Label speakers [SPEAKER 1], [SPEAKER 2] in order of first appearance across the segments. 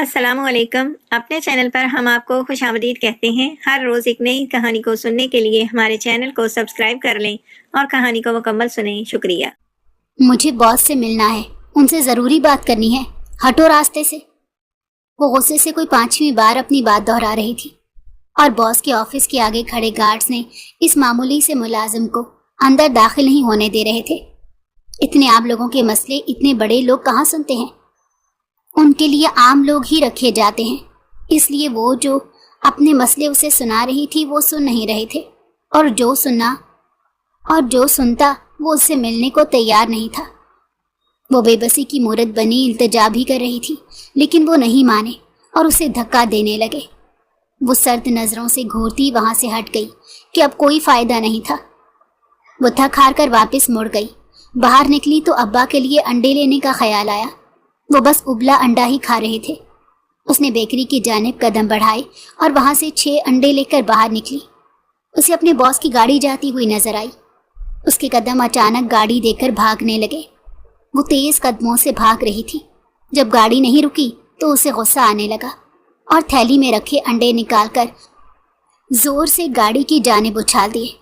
[SPEAKER 1] السلام علیکم۔ اپنے چینل پر ہم آپ کو خوش آمدید کہتے ہیں۔ ہر روز ایک نئی کہانی کو سننے کے لیے ہمارے چینل کو سبسکرائب کر لیں اور کہانی کو مکمل سنیں۔ شکریہ۔
[SPEAKER 2] مجھے باس سے ملنا ہے، ان سے ضروری بات کرنی ہے، ہٹو راستے سے۔ وہ غصے سے کوئی 5ویں بار اپنی بات دہرا رہی تھی اور باس کے آفس کے آگے کھڑے گارڈز نے اس معمولی سے ملازم کو اندر داخل نہیں ہونے دے رہے تھے۔ اتنے عام لوگوں کے مسئلے اتنے بڑے لوگ کہاں سنتے ہیں؟ ان کے لیے عام لوگ ہی رکھے جاتے ہیں، اس لیے وہ جو اپنے مسئلے اسے سنا رہی تھی وہ سن نہیں رہے تھے، اور جو سنتا وہ اس سے ملنے کو تیار نہیں تھا۔ وہ بے بسی کی مورت بنی التجا بھی کر رہی تھی، لیکن وہ نہیں مانے اور اسے دھکا دینے لگے۔ وہ سرد نظروں سے گھورتی وہاں سے ہٹ گئی کہ اب کوئی فائدہ نہیں تھا۔ وہ تھک ہار کر واپس مڑ گئی۔ باہر نکلی تو ابا کے لیے انڈے لینے کا خیال آیا۔ وہ بس ابلا انڈا ہی کھا رہے تھے۔ اس نے بیکری کی جانب قدم بڑھائے اور وہاں سے 6 انڈے لے کر باہر نکلی۔ اسے اپنے باس کی گاڑی جاتی ہوئی نظر آئی۔ اس کے قدم اچانک گاڑی دے کر بھاگنے لگے۔ وہ تیز قدموں سے بھاگ رہی تھی۔ جب گاڑی نہیں رکی تو اسے غصہ آنے لگا اور تھیلی میں رکھے انڈے نکال کر زور سے گاڑی کی جانب اچھال دیے۔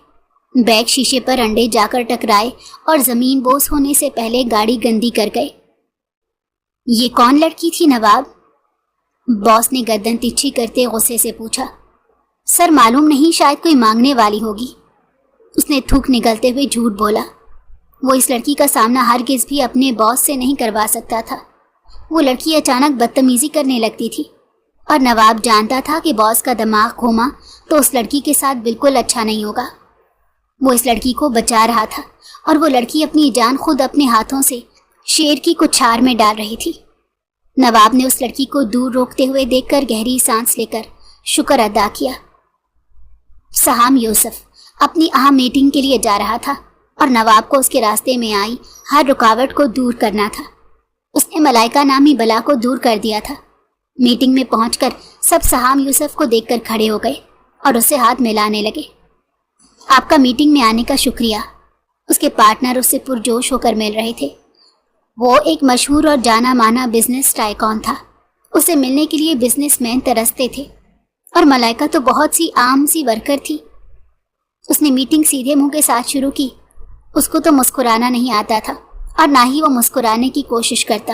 [SPEAKER 2] بیک شیشے پر انڈے جا کر ٹکرائے اور زمین بوس ہونے سے پہلے گاڑی گندی کر گئے۔ یہ کون لڑکی تھی نواب؟ باس نے گردن تیچھی کرتے غصے سے پوچھا۔ سر معلوم نہیں، شاید کوئی مانگنے والی ہوگی۔ اس نے تھوک نگلتے ہوئے جھوٹ بولا۔ وہ اس لڑکی کا سامنا ہرگز بھی اپنے باس سے نہیں کروا سکتا تھا۔ وہ لڑکی اچانک بدتمیزی کرنے لگتی تھی اور نواب جانتا تھا کہ باس کا دماغ گھوما تو اس لڑکی کے ساتھ بالکل اچھا نہیں ہوگا۔ وہ اس لڑکی کو بچا رہا تھا اور وہ لڑکی اپنی جان خود اپنے ہاتھوں سے شیر کی کچھار میں ڈال رہی تھی۔ نواب نے اس لڑکی کو دور روکتے ہوئے دیکھ کر گہری سانس لے کر شکر ادا کیا۔ سہام یوسف اپنی اہم میٹنگ کے لیے جا رہا تھا اور نواب کو اس کے راستے میں آئی ہر رکاوٹ کو دور کرنا تھا۔ اس نے ملائکہ نامی بلا کو دور کر دیا تھا۔ میٹنگ میں پہنچ کر سب سہام یوسف کو دیکھ کر کھڑے ہو گئے اور اسے ہاتھ ملانے لگے۔ آپ کا میٹنگ میں آنے کا شکریہ۔ اس کے پارٹنر اس سے پرجوش ہو کر مل رہے تھے۔ وہ ایک مشہور اور جانا مانا بزنس ٹائکون تھا۔ اسے ملنے کے لیے بزنس مین ترستے تھے اور ملائکہ تو بہت سی عام سی ورکر تھی۔ اس نے میٹنگ سیدھے منہ کے ساتھ شروع کی۔ اس کو تو مسکرانا نہیں آتا تھا اور نہ ہی وہ مسکرانے کی کوشش کرتا۔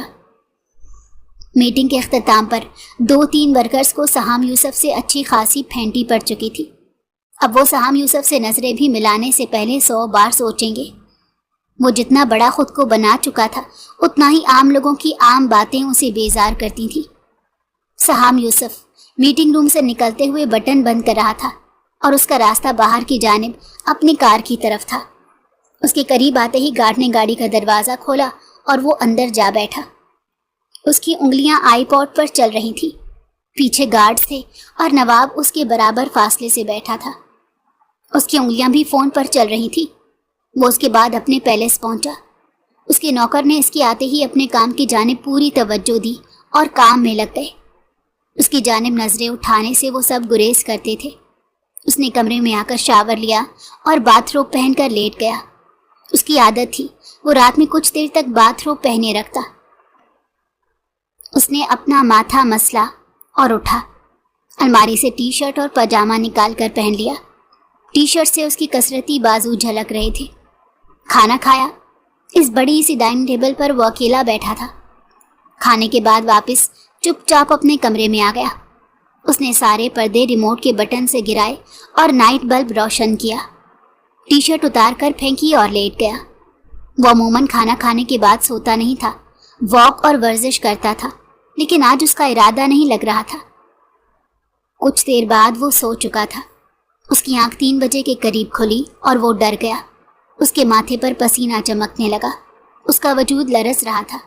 [SPEAKER 2] میٹنگ کے اختتام پر 2-3 ورکرز کو سہام یوسف سے اچھی خاصی پھینٹی پڑ چکی تھی۔ اب وہ سہام یوسف سے نظریں بھی ملانے سے پہلے 100 بار سوچیں گے۔ وہ جتنا بڑا خود کو بنا چکا تھا اتنا ہی عام لوگوں کی عام باتیں اسے بیزار کرتی تھیں۔ سہام یوسف میٹنگ روم سے نکلتے ہوئے بٹن بند کر رہا تھا اور اس کا راستہ باہر کی جانب اپنی کار کی طرف تھا۔ اس کے قریب آتے ہی گارڈ نے گاڑی کا دروازہ کھولا اور وہ اندر جا بیٹھا۔ اس کی انگلیاں آئی پوڈ پر چل رہی تھیں۔ پیچھے گارڈز تھے اور نواب اس کے برابر فاصلے سے بیٹھا تھا۔ اس کی انگلیاں بھی فون پر چل رہی تھیں۔ وہ اس کے بعد اپنے پیلس پہنچا۔ اس کے نوکر نے اس کے آتے ہی اپنے کام کی جانب پوری توجہ دی اور کام میں لگ گئے۔ اس کی جانب نظریں اٹھانے سے وہ سب گریز کرتے تھے۔ اس نے کمرے میں آ کر شاور لیا اور باتھ روب پہن کر لیٹ گیا۔ اس کی عادت تھی وہ رات میں کچھ دیر تک باتھ روب پہنے رکھتا۔ اس نے اپنا ماتھا مسلا اور اٹھا۔ الماری سے ٹی شرٹ اور پاجامہ نکال کر پہن لیا۔ ٹی شرٹ سے اس کی کسرتی بازو جھلک رہے تھے۔ کھانا کھایا۔ اس بڑی سی ڈائننگ ٹیبل پر وہ اکیلا بیٹھا تھا۔ کھانے کے بعد واپس چپ چاپ اپنے کمرے میں آ گیا۔ اس نے سارے پردے ریموٹ کے بٹن سے گرائے اور نائٹ بلب روشن کیا۔ ٹی شرٹ اتار کر پھینکی اور لیٹ گیا۔ وہ عموماً کھانا کھانے کے بعد سوتا نہیں تھا، واک اور ورزش کرتا تھا، لیکن آج اس کا ارادہ نہیں لگ رہا تھا۔ کچھ دیر بعد وہ سو چکا تھا۔ اس کی آنکھ 3 بجے کے قریب کھلی اور وہ ڈر گیا۔ اس کے ماتھے پر پسینہ چمکنے لگا۔ اس کا وجود لرز رہا تھا۔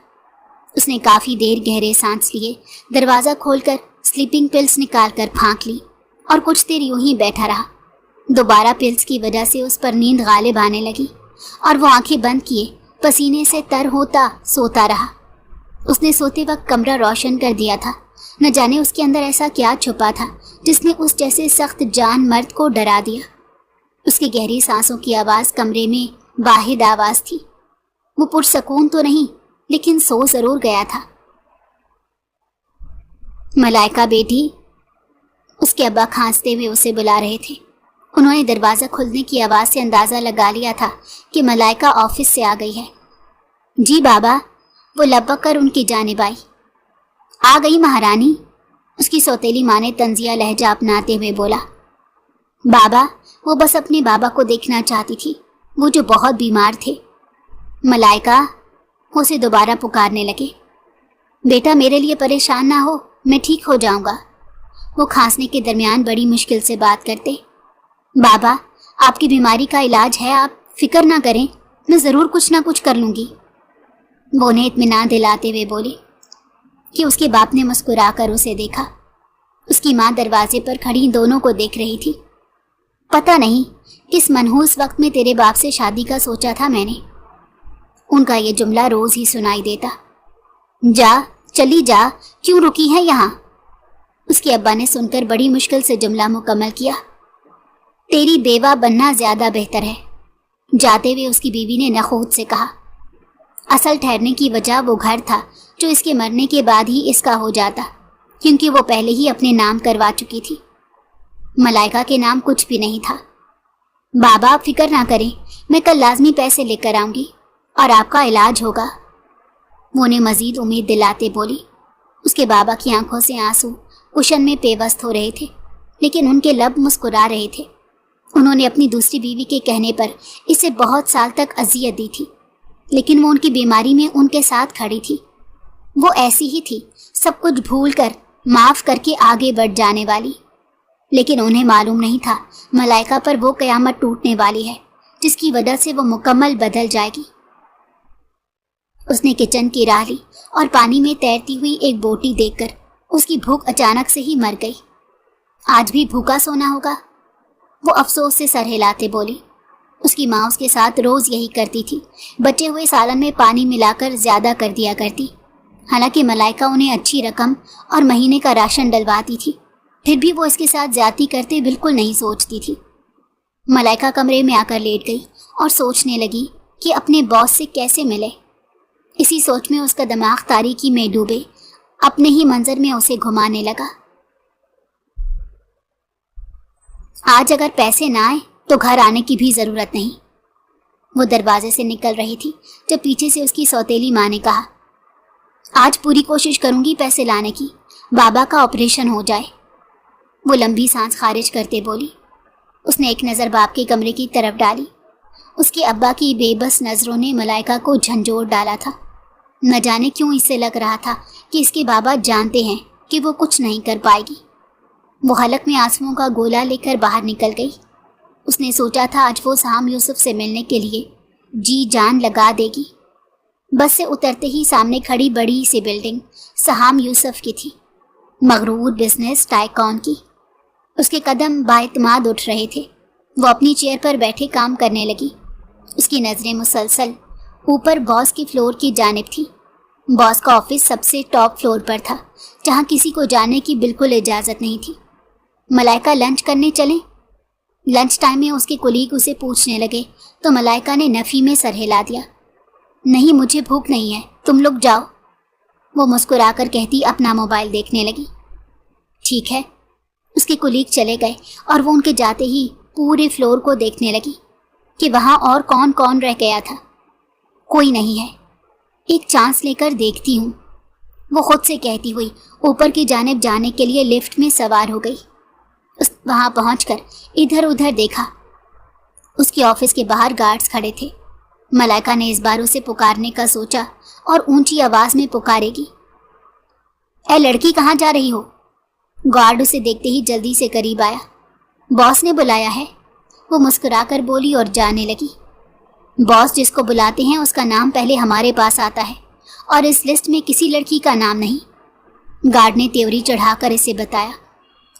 [SPEAKER 2] اس نے کافی دیر گہرے سانس لیے، دروازہ کھول کر سلیپنگ پلز نکال کر پھانک لی اور کچھ دیر یوں ہی بیٹھا رہا۔ دوبارہ پلز کی وجہ سے اس پر نیند غالب آنے لگی اور وہ آنکھیں بند کیے پسینے سے تر ہوتا سوتا رہا۔ اس نے سوتے وقت کمرہ روشن کر دیا تھا۔ نہ جانے اس کے اندر ایسا کیا چھپا تھا جس نے اس جیسے سخت جان مرد کو ڈرا دیا۔ اس کی گہری سانسوں کی آواز کمرے میں واحد آواز تھی۔ وہ پرسکون تو نہیں لیکن سو ضرور گیا تھا۔ मलाइका बेटी, उसके अब्बा खांसते हुए उसे बुला रहे थे। उन्होंने दरवाज़ा खुलने की आवाज़ से अंदाज़ा लगा लिया था कि मलाइका ऑफिस से आ गई है। जी बाबा, वो लपक कर उनकी जानिब आई। आ गई महारानी, उसकी सौतेली माँ ने तंजिया लहजा अपनाते हुए बोला। बाबा, वो बस अपने बाबा को देखना चाहती थी, वो जो बहुत बीमार थे। मलाइका उसे दोबारा पुकारने लगे। बेटा मेरे लिए परेशान ना हो, मैं ठीक हो जाऊंगा। वो खांसने के दरमियान बड़ी मुश्किल से बात करते। बाबा, आपकी बीमारी का इलाज है, आप फिक्र ना करें, मैं ज़रूर कुछ ना कुछ कर लूँगी। वो उन्हें इत्मीनान दिलाते हुए बोली कि उसके बाप ने मुस्कुरा कर उसे देखा। उसकी माँ दरवाजे पर खड़ी दोनों को देख रही थी। पता नहीं किस मनहूस वक्त में तेरे बाप से शादी का सोचा था मैंने। उनका ये जुमला रोज़ ही सुनाई देता। जा, चली जा, क्यों रुकी है यहाँ? उसके अब्बा ने सुनकर बड़ी मुश्किल से जुमला मुकम्मल किया। तेरी बेवा बनना ज़्यादा बेहतर है। जाते हुए उसकी बीवी ने नखूद से कहा। असल ठहरने की वजह वो घर था जो इसके मरने के बाद ही इसका हो जाता, क्योंकि वो पहले ही अपने नाम करवा चुकी थी। मलाइका के नाम कुछ भी नहीं था। बाबा आप फिक्र ना करें, मैं कल लाजमी पैसे लेकर आऊँगी और आपका इलाज होगा। वो उन्हें मज़ीद उम्मीद दिलाते बोली। उसके बाबा की आंखों से आंसू उशन में पेवस्त हो रहे थे, लेकिन उनके लब मुस्कुरा रहे थे। उन्होंने अपनी दूसरी बीवी के कहने पर इसे बहुत साल तक अजियत दी थी, लेकिन वो उनकी बीमारी में उनके साथ खड़ी थी। वो ऐसी ही थी, सब कुछ भूल कर माफ़ करके आगे बढ़ जाने वाली। लेकिन उन्हें मालूम नहीं था मलाइका पर वो क़यामत टूटने वाली है जिसकी वजह से वो मुकम्मल बदल जाएगी। उसने किचन की राह ली और पानी में तैरती हुई एक बोटी देखकर उसकी भूख अचानक से ही मर गई। आज भी भूखा सोना होगा, वो अफसोस से सर हिलाते बोली। उसकी माँ उसके साथ रोज़ यही करती थी, बचे हुए सालन में पानी मिलाकर ज़्यादा कर दिया करती। हालांकि मलाइका उन्हें अच्छी रकम और महीने का राशन डलवाती थी, फिर भी वो इसके साथ ज़्यादती करते बिल्कुल नहीं सोचती थी। मलाइका कमरे में आकर लेट गई और सोचने लगी कि अपने बॉस से कैसे मिले। इसी सोच में उसका दिमाग तारीकी में डूबे अपने ही मंजर में उसे घुमाने लगा। आज अगर पैसे ना आए तो घर आने की भी ज़रूरत नहीं। वो दरवाजे से निकल रही थी जब पीछे से उसकी सौतेली माँ ने कहा, आज पूरी कोशिश करूंगी पैसे लाने की, बाबा का ऑपरेशन हो जाए। वो लंबी सांस खारिज करते बोली। उसने एक नज़र बाप के कमरे की तरफ डाली। उसके अब्बा की बेबस नज़रों ने मलाइका को झंझोर डाला था। न जाने क्यों इसे लग रहा था कि इसके बाबा जानते हैं कि वो कुछ नहीं कर पाएगी। वो हलक में आंसुओं का गोला लेकर बाहर निकल गई। उसने सोचा था आज वो सहाम यूसुफ से मिलने के लिए जी जान लगा देगी। बस से उतरते ही सामने खड़ी बड़ी सी बिल्डिंग सहाम यूसुफ की थी, मगरूर बिजनेस टाइकॉन की। उसके कदम बाएतमाद उठ रहे थे। वो अपनी चेयर पर बैठे काम करने लगी। उसकी नज़रें मुसलसल ऊपर बॉस की फ्लोर की जानिब थी। बॉस का ऑफिस सबसे टॉप फ्लोर पर था, जहाँ किसी को जाने की बिल्कुल इजाज़त नहीं थी। मलाइका लंच करने चलें? लंच टाइम में उसके कुलीग उसे पूछने लगे तो मलाइका ने नफ़ी में सर हिला दिया। नहीं, मुझे भूख नहीं है, तुम लोग जाओ। वो मुस्कुरा कर कहती अपना मोबाइल देखने लगी। ठीक है। उसके कुलीग चले गए और वो उनके जाते ही पूरे फ्लोर को देखने लगी कि वहाँ और कौन कौन रह गया था। कोई नहीं है, एक चांस लेकर देखती हूँ, वो खुद से कहती हुई ऊपर की जानिब जाने के लिए लिफ्ट में सवार हो गई। वहाँ पहुँचकर इधर उधर देखा। उसके ऑफिस के बाहर गार्ड्स खड़े थे। मलाइका ने इस बार उसे पुकारने का सोचा और ऊंची आवाज़ में पुकारेगी, ए लड़की कहाँ जा रही हो? गार्ड उसे देखते ही जल्दी से करीब आया। बॉस ने बुलाया है, वो मुस्कुराकर बोली और जाने लगी। बॉस जिसको बुलाते हैं उसका नाम पहले हमारे पास आता है और इस लिस्ट में किसी लड़की का नाम नहीं। गार्ड ने त्योरी चढ़ाकर इसे बताया।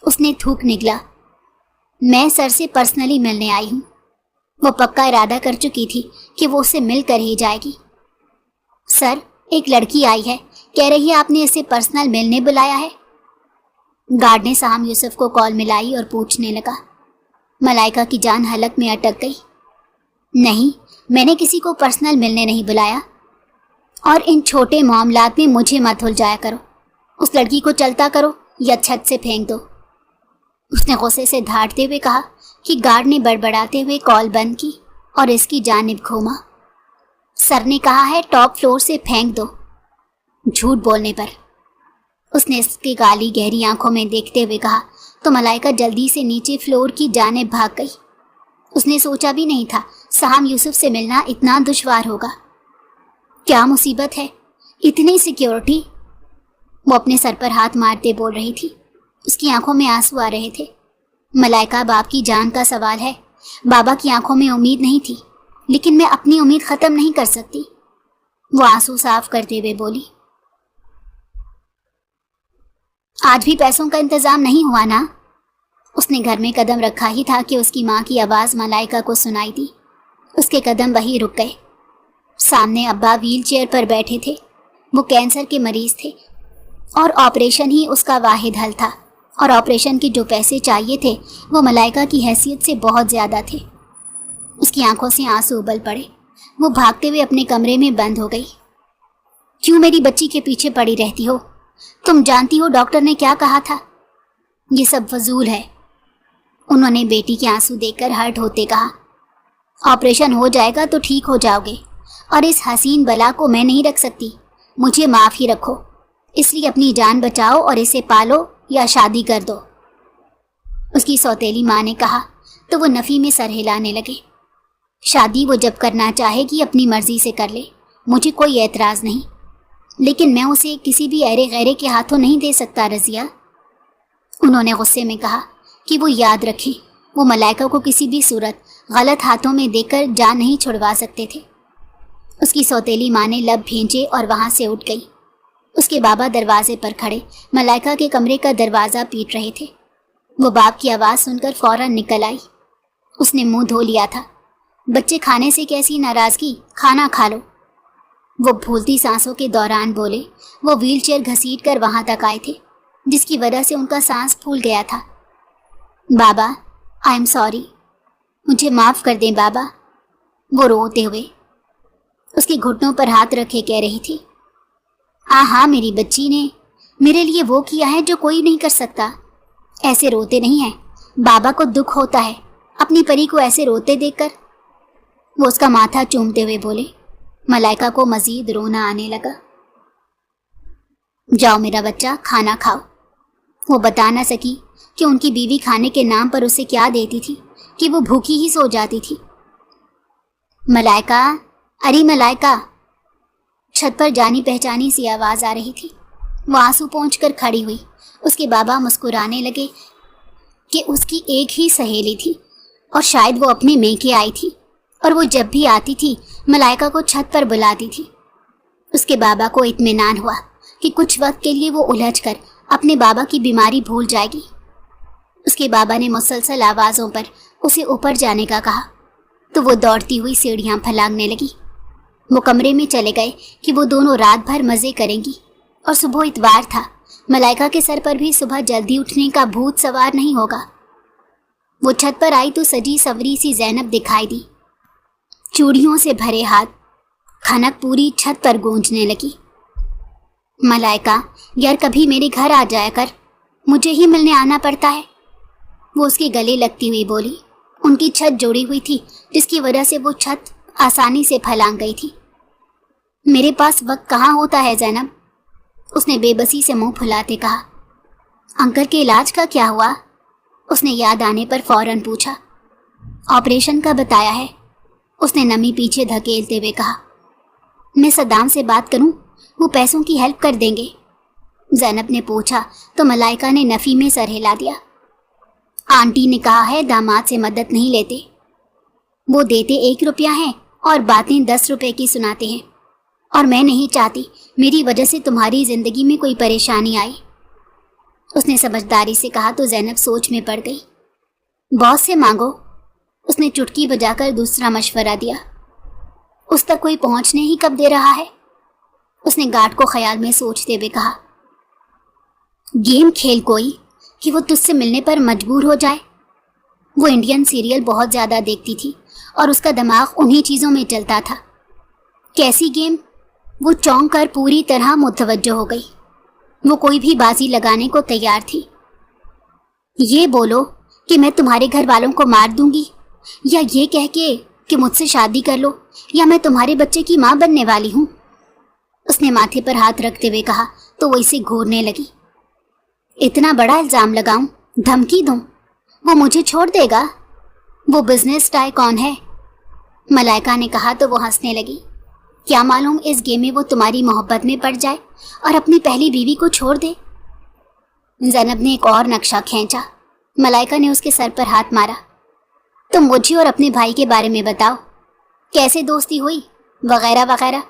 [SPEAKER 2] उसने थूक निकला, मैं सर से पर्सनली मिलने आई हूँ। वो पक्का इरादा कर चुकी थी कि वो उससे मिलकर ही जाएगी। सर, एक लड़की आई है, कह रही है आपने इसे पर्सनल मिलने बुलाया है। गार्ड ने सहाम यूसुफ को कॉल मिलाई और पूछने लगा। मलाइका की जान हलक में अटक गई। नहीं, मैंने किसी को पर्सनल मिलने नहीं बुलाया, और इन छोटे मामलात में मुझे मत उलझाया करो। उस लड़की को चलता करो یا چھت سے پھینک دو۔ اس نے غصے سے دھاڑتے ہوئے کہا کہ گارڈ نے بڑبڑاتے ہوئے کال بند کی اور اس کی جانب گھوما۔ سر نے کہا ہے ٹاپ فلور سے پھینک دو۔ جھوٹ بولنے پر۔ اس نے اس کی کالی گہری آنکھوں میں دیکھتے ہوئے کہا تو ملائکہ جلدی سے نیچے فلور کی جانب بھاگ گئی۔ اس نے سوچا بھی نہیں تھا سہام یوسف سے ملنا اتنا دشوار ہوگا۔ کیا مصیبت ہے، اتنی سیکیورٹی؟ وہ اپنے سر پر ہاتھ مارتے بول رہی تھی۔ اس کی آنکھوں میں آنسو آ رہے تھے۔ ملائکہ باپ کی جان کا سوال ہے۔ بابا کی آنکھوں میں امید نہیں تھی، لیکن میں اپنی امید ختم نہیں کر سکتی۔ وہ آنسو صاف کرتے ہوئے بولی، آج بھی پیسوں کا انتظام نہیں ہوا نا؟ اس نے گھر میں قدم رکھا ہی تھا کہ اس کی ماں کی آواز ملائکہ کو سنائی دی۔ اس کے قدم وہیں رک گئے۔ سامنے ابا ویل چیئر پر بیٹھے تھے۔ وہ کینسر کے مریض تھے اور آپریشن ہی اس کا واحد حل تھا، اور آپریشن کے جو پیسے چاہیے تھے وہ ملائکہ کی حیثیت سے بہت زیادہ تھے۔ اس کی آنکھوں سے آنسو ابل پڑے۔ وہ بھاگتے ہوئے اپنے کمرے میں بند ہو گئی۔ کیوں میری بچی کے پیچھے پڑی رہتی ہو؟ تم جانتی ہو ڈاکٹر نے کیا کہا تھا؟ یہ سب فضول ہے۔ انہوں نے بیٹی کے آنسو دیکھ کر ہرٹ ہوتے کہا، آپریشن ہو جائے گا تو ٹھیک ہو جاؤ گے، اور اس حسین بلا کو میں نہیں رکھ سکتی۔ مجھے معاف ہی رکھو، اس لیے اپنی جان بچاؤ اور اسے پالو یا شادی کر دو۔ اس کی سوتیلی ماں نے کہا تو وہ نفی میں سر ہلانے لگے۔ شادی وہ جب کرنا چاہے گی اپنی مرضی سے کر لے، مجھے کوئی اعتراض نہیں، لیکن میں اسے کسی بھی ایرے غیرے کے ہاتھوں نہیں دے سکتا رضیہ۔ انہوں نے غصے میں کہا کہ وہ یاد رکھیں وہ ملائکہ کو کسی بھی صورت غلط ہاتھوں میں دے کر جان نہیں چھڑوا سکتے تھے۔ اس کی سوتیلی ماں نے لب بھینچے اور وہاں سے اٹھ گئی۔ اس کے بابا دروازے پر کھڑے ملائکہ کے کمرے کا دروازہ پیٹ رہے تھے۔ وہ باپ کی آواز سن کر فوراً نکل آئی۔ اس نے منہ دھو لیا تھا۔ بچے کھانے سے کیسی ناراضگی، کھانا کھا لو۔ وہ پھولتی سانسوں کے دوران بولے۔ وہ ویل چیئر گھسیٹ کر وہاں تک آئے تھے، جس کی وجہ سے ان کا سانس پھول گیا تھا۔ بابا، آئی ایم سوری، مجھے معاف کر دیں بابا، وہ روتے ہوئے اس کے گھٹنوں پر ہاتھ رکھے کہہ رہی تھی۔ ہاں میری بچی نے میرے لیے وہ کیا ہے جو کوئی نہیں کر سکتا۔ ایسے روتے نہیں ہیں، بابا کو دکھ ہوتا ہے اپنی پری کو ایسے روتے دیکھ کر۔ وہ اس کا ماتھا چومتے ہوئے بولے۔ ملائکہ کو مزید رونا آنے لگا۔ جاؤ میرا بچہ، کھانا کھاؤ۔ وہ بتا نہ سکی کہ ان کی بیوی کھانے کے نام پر اسے کیا دیتی تھی کہ وہ بھوکی ہی سو جاتی تھی۔ ملائکہ، ارے ملائکہ! چھت پر جانی پہچانی سی آواز آ رہی تھی۔ وہ آنسو پہنچ کر کھڑی ہوئی۔ اس کے بابا مسکرانے لگے کہ اس کی ایک ہی سہیلی تھی، اور شاید وہ اپنے میکے آئی تھی، اور وہ جب بھی آتی تھی ملائکہ کو چھت پر بلاتی تھی۔ اس کے بابا کو اطمینان ہوا کہ کچھ وقت کے لیے وہ الجھ کر اپنے بابا کی بیماری بھول جائے گی۔ اس کے بابا نے مسلسل آوازوں پر اسے اوپر جانے کا کہا تو وہ دوڑتی ہوئی سیڑھیاں پھلانگنے لگی۔ وہ کمرے میں چلے گئے کہ وہ دونوں رات بھر مزے کریں گی، اور صبح اتوار تھا، ملائکہ کے سر پر بھی صبح جلدی اٹھنے کا بھوت سوار نہیں ہوگا۔ وہ چھت پر آئی تو سجی سوری سی زینب دکھائی دی، چوڑیوں سے بھرے ہاتھ، کھنک پوری چھت پر گونجنے لگی۔ ملائکہ، یار کبھی میرے گھر آ جایا کر، مجھے ہی ملنے آنا پڑتا ہے، وہ اس کے گلے لگتی ہوئی بولی۔ ان کی چھت جوڑی ہوئی تھی، جس کی وجہ سے وہ چھت آسانی سے پھلانگ گئی تھی۔ میرے پاس وقت کہاں ہوتا ہے زینب، اس نے بے بسی سے منہ پھلاتے کہا۔ انکل کے علاج کا کیا ہوا؟ اس نے یاد آنے پر فوراً پوچھا۔ آپریشن کا بتایا ہے، اس نے نمی پیچھے دھکیلتے ہوئے کہا۔ میں صدام سے بات کروں، وہ پیسوں کی ہیلپ کر دیں گے؟ زینب نے پوچھا تو ملائکہ نے نفی میں سر ہلا دیا۔ آنٹی نے کہا ہے داماد سے مدد نہیں لیتے، وہ دیتے 1 روپیہ ہیں اور باتیں 10 روپے کی سناتے ہیں، اور میں نہیں چاہتی میری وجہ سے تمہاری زندگی میں کوئی پریشانی آئی، اس نے سمجھداری سے کہا تو زینب سوچ میں پڑ گئی۔ باس سے مانگو، اس نے چٹکی بجا کر دوسرا مشورہ دیا۔ اس تک کوئی پہنچنے ہی کب دے رہا ہے، اس نے گارڈ کو خیال میں سوچتے ہوئے کہا۔ گیم کھیل کوئی کہ وہ تجھ سے ملنے پر مجبور ہو جائے۔ وہ انڈین سیریل بہت زیادہ دیکھتی تھی اور اس کا دماغ انہی چیزوں میں چلتا تھا۔ کیسی گیم؟ وہ چونک کر پوری طرح متوجہ ہو گئی۔ वो कोई भी बाजी लगाने को तैयार थी। ये बोलो कि मैं तुम्हारे घर वालों को मार दूंगी, या ये कह के कि मुझसे शादी कर लो, या मैं तुम्हारे बच्चे की माँ बनने वाली हूँ। उसने माथे पर हाथ रखते हुए कहा तो वो इसे घूरने लगी। इतना बड़ा इल्जाम लगाऊं, धमकी दूं, वो मुझे छोड़ देगा? वो बिजनेस टाइकॉन है। मलाइका ने कहा तो वो हंसने लगी। क्या मालूम इस गेम में वो तुम्हारी मोहब्बत में पड़ जाए और अपनी पहली बीवी को छोड़ दे। ज़ैनब ने एक और नक्शा खींचा। मलाइका ने उसके सर पर हाथ मारा। तुम मुझे और अपने भाई के बारे में बताओ, कैसे दोस्ती हुई, वगैरह वगैरह,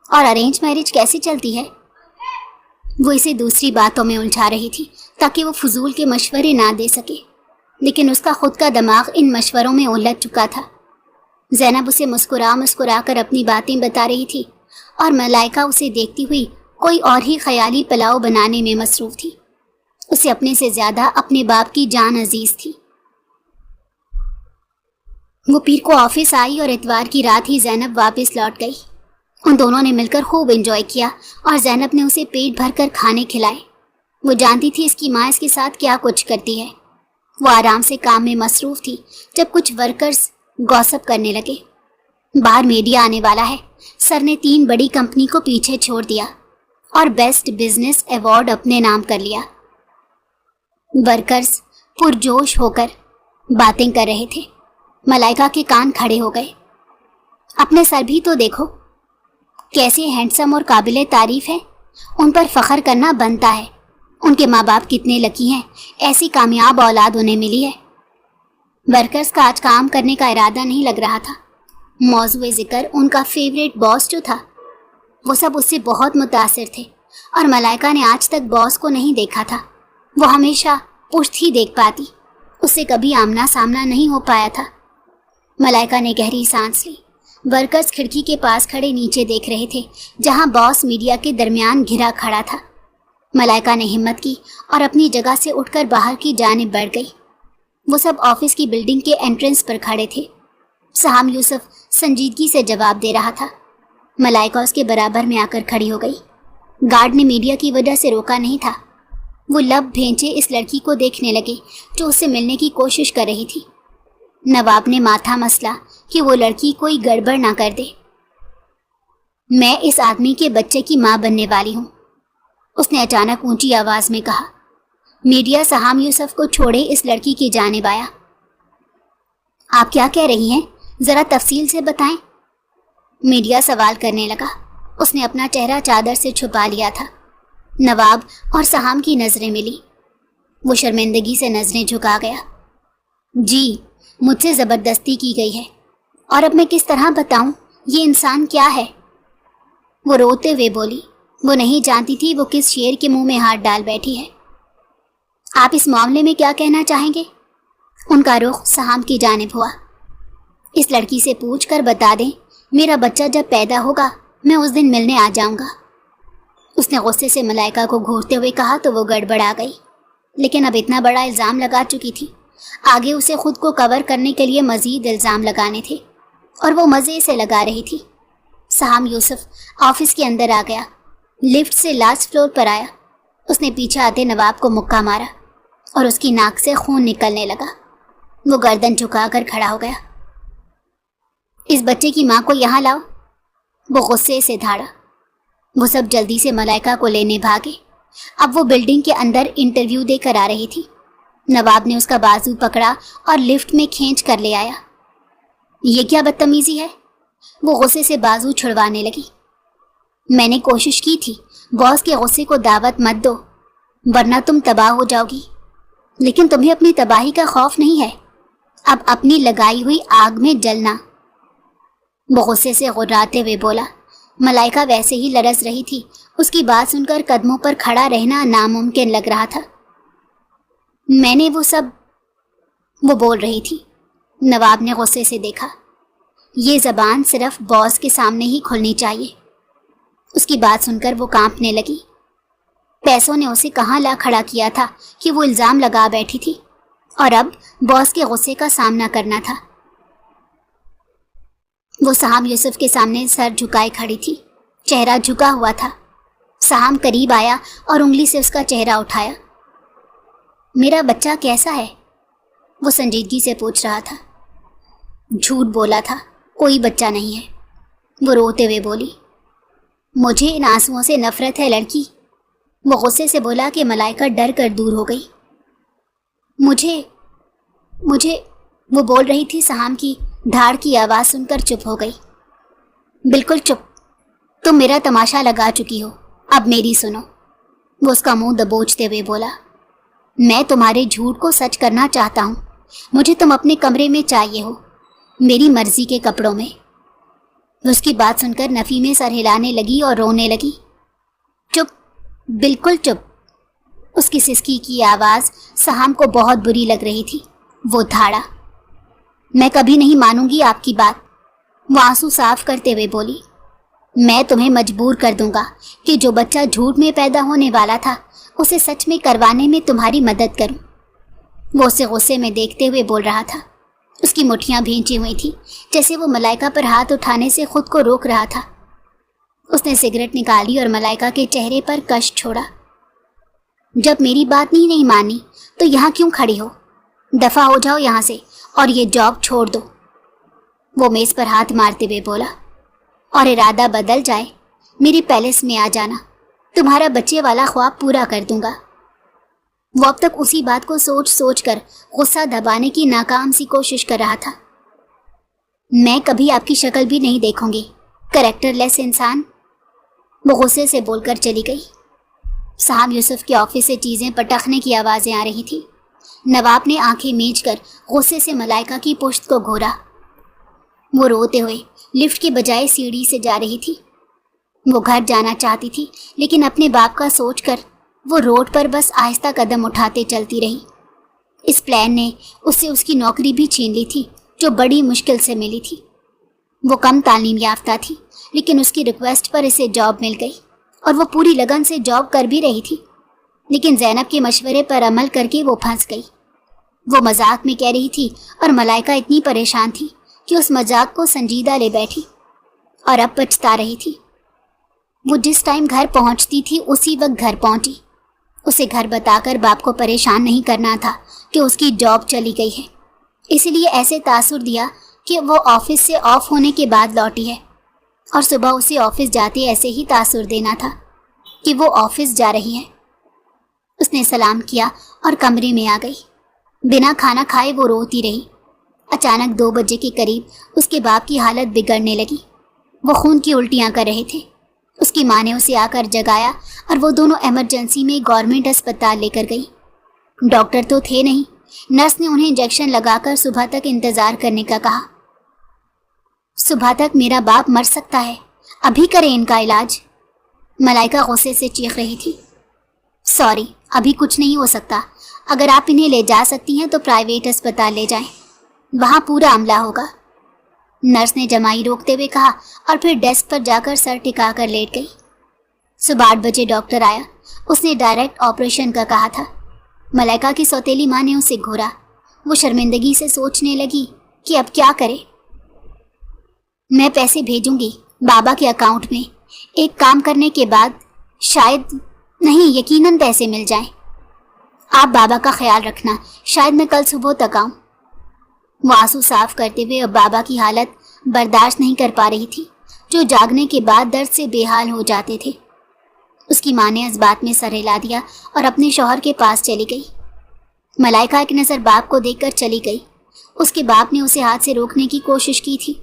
[SPEAKER 2] और अरेंज मैरिज कैसे चलती है। वो इसे दूसरी बातों में उलझा रही थी ताकि वो फजूल के मशवरे ना दे सके, लेकिन उसका खुद का दिमाग इन मशवरों में उलझ चुका था। ज़ैनब उसे मुस्कुरा मुस्कुरा कर अपनी बातें बता रही थी और मलाइका उसे देखती हुई कोई और ही ख्याली पुलाव बनाने में मसरूफ थी। उसे अपने से ज्यादा अपने बाप की जान अजीज थी। वो पीर को ऑफिस आई और इतवार की रात ही ज़ैनब वापस लौट गई। उन दोनों ने मिलकर खूब एंजॉय किया और ज़ैनब ने उसे पेट भर कर खाने खिलाए। वो जानती थी इसकी माँ इसके साथ क्या कुछ करती है। वो आराम से काम में मसरूफ थी जब कुछ वर्कर्स गॉसिप करने लगे। बाहर मीडिया आने वाला है, सर ने 3 बड़ी कंपनी को पीछे छोड़ दिया और बेस्ट बिजनेस अवार्ड अपने नाम कर लिया। वर्कर्स पुरजोश होकर बातें कर रहे थे। मलाइका के कान खड़े हो गए। अपने सर भी तो देखो, कैसे हैंडसम और काबिले तारीफ है। उन पर फख्र करना बनता है। उनके माँ बाप कितने लकी हैं, ऐसी कामयाब औलाद उन्हें मिली है। वर्कर्स का आज काम करने का इरादा नहीं लग रहा था। मौजूए जिक्र उनका फेवरेट बॉस जो था, वो सब उससे बहुत मुतासिर थे और मलाइका ने आज तक बॉस को नहीं देखा था। वो हमेशा पुश्त ही देख पाती, उससे कभी आमना सामना नहीं हो पाया था। मलाइका ने गहरी सांस ली। वर्कर्स खिड़की के पास खड़े नीचे देख रहे थे जहां बॉस मीडिया के दरमियान घिरा खड़ा था। मलाइका ने हिम्मत की और अपनी जगह से उठकर बाहर की जानिब बढ़ गई। वो सब ऑफिस की बिल्डिंग के एंट्रेंस पर खड़े थे। सहाम यूसुफ संजीदगी से जवाब दे रहा था। मलाइका उसके बराबर में आकर खड़ी हो गई। गार्ड ने मीडिया की वजह से रोका नहीं था। वो लब भेंचे इस लड़की को देखने लगे जो उससे मिलने की कोशिश कर रही थी। नवाब ने माथा मसला कि वो लड़की कोई गड़बड़ ना कर दे। मैं इस आदमी के बच्चे की माँ बनने वाली हूँ, उसने अचानक ऊंची आवाज में कहा। मीडिया सहाम यूसुफ को छोड़े इस लड़की की जानिब आया। आप क्या कह रही हैं, जरा तफसील से बताएं। मीडिया सवाल करने लगा। उसने अपना चेहरा चादर से छुपा लिया था। नवाब और सहाम की नजरें मिली। वो शर्मिंदगी से नजरें झुका गया। जी, मुझसे जबरदस्ती की गई है और अब मैं किस तरह बताऊं ये इंसान क्या है। वो रोते हुए बोली। वो नहीं जानती थी वो किस शेर के मुंह में हाथ डाल बैठी है। आप इस मामले में क्या कहना चाहेंगे? उनका रुख सहाम की जानिब हुआ। इस लड़की से पूछ कर बता दें, मेरा बच्चा जब पैदा होगा मैं उस दिन मिलने आ जाऊंगा। उसने गुस्से से मलाइका को घूरते हुए कहा तो वो गड़बड़ा गई, लेकिन अब इतना बड़ा इल्ज़ाम लगा चुकी थी। आगे उसे खुद को कवर करने के लिए मजीद इल्ज़ाम लगाने थे और वो मज़े से लगा रही थी। सहाम यूसुफ ऑफिस के अंदर आ गया। लिफ्ट से लास्ट फ्लोर पर आया। उसने पीछे आते नवाब को मुक्का मारा और उसकी नाक से खून निकलने लगा। वो गर्दन झुकाकर खड़ा हो गया। इस बच्चे की माँ को यहाँ लाओ, वो गुस्से से धाड़ा। वो सब जल्दी से मलाइका को लेने भागे। अब वो बिल्डिंग के अंदर इंटरव्यू देकर आ रही थी। नवाब ने उसका बाजू पकड़ा और लिफ्ट में खींच कर ले आया। ये क्या बदतमीजी है? वो गुस्से से बाजू छुड़वाने लगी। मैंने कोशिश की थी बॉस के गुस्से को दावत मत दो, वरना तुम तबाह हो जाओगी, लेकिन तुम्हें अपनी तबाही का खौफ नहीं है। अब अपनी लगाई हुई आग में जलना। वो गुस्से से गुर्राते हुए बोला। मलाइका वैसे ही लरस रही थी। उसकी बात सुनकर कदमों पर खड़ा रहना नामुमकिन लग रहा था। मैंने वो बोल रही थी। नवाब ने गुस्से से देखा। ये ज़बान सिर्फ बॉस के सामने ही खुलनी चाहिए। उसकी बात सुनकर वो कांपने लगी। पैसों ने उसे कहाँ ला खड़ा किया था कि वो इल्ज़ाम लगा बैठी थी और अब बॉस के गुस्से का सामना करना था। वो सहाम यूसुफ के सामने सर झुकाए खड़ी थी। चेहरा झुका हुआ था। سہام قریب آیا اور انگلی سے اس کا چہرہ اٹھایا۔ میرا بچہ کیسا ہے؟ وہ سنجیدگی سے پوچھ رہا تھا۔ جھوٹ بولا تھا، کوئی بچہ نہیں ہے، وہ روتے ہوئے بولی۔ مجھے ان آنسوؤں سے نفرت ہے لڑکی، وہ غصے سے بولا کہ ملائکہ ڈر کر دور ہو گئی۔ مجھے وہ بول رہی تھی، سہام کی دھاڑ کی آواز سن کر چپ ہو گئی۔ بالکل چپ، تم میرا تماشا لگا چکی ہو، اب میری سنو، وہ اس کا منہ دبوچتے ہوئے بولا۔ میں تمہارے جھوٹ کو سچ کرنا چاہتا ہوں، مجھے تم اپنے کمرے میں چاہیے ہو، میری مرضی کے کپڑوں میں۔ اس کی بات سن کر نفی میں سر ہلانے لگی اور رونے لگی۔ چپ، بالکل چپ، اس کی سسکی کی آواز سہام کو بہت بری لگ رہی تھی۔ وہ دھاڑا۔ میں کبھی نہیں مانوں گی آپ کی بات، وہ آنسو صاف کرتے ہوئے بولی۔ میں تمہیں مجبور کر دوں گا کہ جو بچہ جھوٹ میں پیدا ہونے والا تھا اسے سچ میں کروانے میں تمہاری مدد کروں۔ وہ اسے غصے میں دیکھتے ہوئے بول رہا تھا۔ اس کی مٹھیاں بھینچی ہوئی تھی، جیسے وہ ملائکہ پر ہاتھ اٹھانے سے خود کو روک رہا تھا۔ اس نے سگریٹ نکالی اور ملائکہ کے چہرے پر کش چھوڑا۔ جب میری بات نہیں مانی تو یہاں کیوں کھڑی ہو؟ دفع ہو جاؤ یہاں سے اور یہ جاب چھوڑ دو، وہ میز پر ہاتھ مارتے ہوئے بولا۔ اور ارادہ بدل جائے میری پیلس میں آ جانا، تمہارا بچے والا خواب پورا کر دوں گا۔ وہ اب تک اسی بات کو سوچ سوچ کر غصہ دبانے کی ناکام سی کوشش کر رہا تھا۔ میں کبھی آپ کی شکل بھی نہیں دیکھوں گی، کریکٹر لیس انسان، وہ غصے سے بول کر چلی گئی۔ سہام یوسف کے آفس سے چیزیں پٹخنے کی آوازیں آ رہی تھی۔ نواب نے آنکھیں میچ کر غصے سے ملائکہ کی پشت کو گھورا۔ وہ روتے ہوئے لفٹ کے بجائے سیڑھی سے جا رہی تھی۔ وہ گھر جانا چاہتی تھی، لیکن اپنے باپ کا سوچ کر وہ روڈ پر بس آہستہ قدم اٹھاتے چلتی رہی۔ اس پلان نے اس سے اس کی نوکری بھی چھین لی تھی، جو بڑی مشکل سے ملی تھی۔ وہ کم تعلیم یافتہ تھی، لیکن اس کی ریکویسٹ پر اسے جاب مل گئی اور وہ پوری لگن سے جاب کر بھی رہی تھی، لیکن زینب کے مشورے پر عمل کر کے وہ پھنس گئی۔ وہ مذاق میں کہہ رہی تھی اور ملائکہ اتنی پریشان تھی کہ اس مذاق کو سنجیدہ لے بیٹھی اور اب پچھتا رہی تھی۔ وہ جس ٹائم گھر پہنچتی تھی اسی وقت گھر پہنچی۔ اسے گھر بتا کر باپ کو پریشان نہیں کرنا تھا کہ اس کی جاب چلی گئی ہے، اسی لیے ایسے تاثر دیا کہ وہ آفس سے آف ہونے کے بعد لوٹی ہے، اور صبح اسے آفس جاتے ایسے ہی تاثر دینا تھا کہ وہ آفس جا رہی ہے۔ اس نے سلام کیا اور کمرے میں آ گئی۔ بنا کھانا کھائے وہ روتی رہی۔ اچانک 2 بجے کے قریب اس کے باپ کی حالت بگڑنے لگی۔ وہ خون کی الٹیاں کر رہے تھے۔ اس کی ماں نے اسے آ کر جگایا اور وہ دونوں ایمرجنسی میں گورنمنٹ اسپتال لے کر گئی۔ ڈاکٹر تو تھے نہیں، نرس نے انہیں انجیکشن لگا کر صبح تک انتظار کرنے کا کہا۔ صبح تک میرا باپ مر سکتا ہے، ابھی کریں ان کا علاج، ملائکہ غصے سے چیخ رہی تھی۔ سوری، ابھی کچھ نہیں ہو سکتا، اگر آپ انہیں لے جا سکتی ہیں تو پرائیویٹ اسپتال لے جائیں، وہاں پورا عملہ ہوگا، نرس نے جمائی روکتے ہوئے کہا اور پھر ڈیسک پر جا کر سر ٹکا کر لیٹ گئی۔ صبح 8 بجے ڈاکٹر آیا، اس نے ڈائریکٹ آپریشن کا کہا تھا۔ ملائکہ کی سوتیلی ماں نے اسے گھورا۔ وہ شرمندگی سے سوچنے لگی کہ اب کیا کرے۔ میں پیسے بھیجوں گی بابا کے اکاؤنٹ میں، ایک کام کرنے کے بعد شاید نہیں، یقیناً پیسے مل جائیں۔ آپ بابا کا خیال رکھنا، شاید میں کل صبح تک آؤں۔ وہ آنسو صاف کرتے ہوئے اب بابا کی حالت برداشت نہیں کر پا رہی تھی، جو جاگنے کے بعد درد سے بے حال ہو جاتے تھے۔ اس کی ماں نے اس بات میں سر ہلا دیا اور اپنے شوہر کے پاس چلی گئی۔ ملائکہ ایک نظر باپ کو دیکھ کر چلی گئی۔ اس کے باپ نے اسے ہاتھ سے روکنے کی کوشش کی تھی،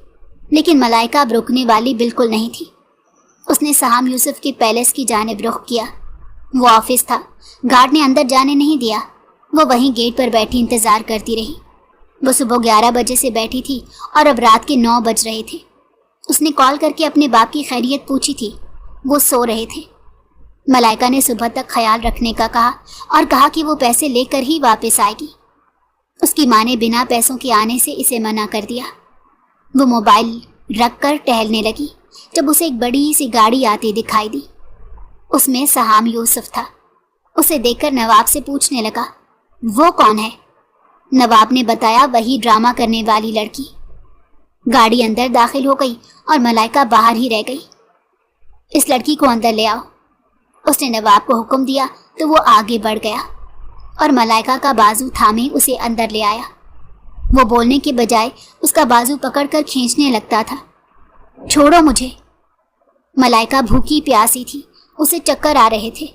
[SPEAKER 2] لیکن ملائکہ اب رکنے والی بالکل نہیں تھی۔ اس نے سہام یوسف کے پیلس کی جانب رخ کیا۔ وہ آفس تھا، گارڈ نے اندر جانے نہیں دیا۔ وہ وہیں گیٹ پر بیٹھی انتظار کرتی رہی۔ وہ صبح 11 بجے سے بیٹھی تھی اور اب رات کے 9 بج رہے تھے۔ اس نے کال کر کے اپنے باپ کی خیریت پوچھی تھی، وہ سو رہے تھے۔ ملائکہ نے صبح تک خیال رکھنے کا کہا اور کہا کہ وہ پیسے لے کر ہی واپس آئے گی۔ اس کی ماں نے بنا پیسوں کے آنے سے اسے منع کر دیا۔ وہ موبائل رکھ کر ٹہلنے لگی جب اسے ایک بڑی سی گاڑی آتی دکھائی دی۔ اس میں سہام یوسف تھا۔ اسے دیکھ کر نواب سے پوچھنے لگا، وہ کون ہے؟ نواب نے بتایا، وہی ڈرامہ کرنے والی لڑکی۔ گاڑی اندر داخل ہو گئی اور ملائکہ باہر ہی رہ گئی۔ اس لڑکی کو اندر لے آؤ، उसने नवाब को हुक्म दिया तो वो आगे बढ़ गया और मलाइका का बाजू थामे उसे अंदर ले आया। वो बोलने के बजाय उसका बाजू पकड़कर खींचने लगता था। छोड़ो मुझे। मलाइका भूखी प्यासी थी, उसे चक्कर आ रहे थे।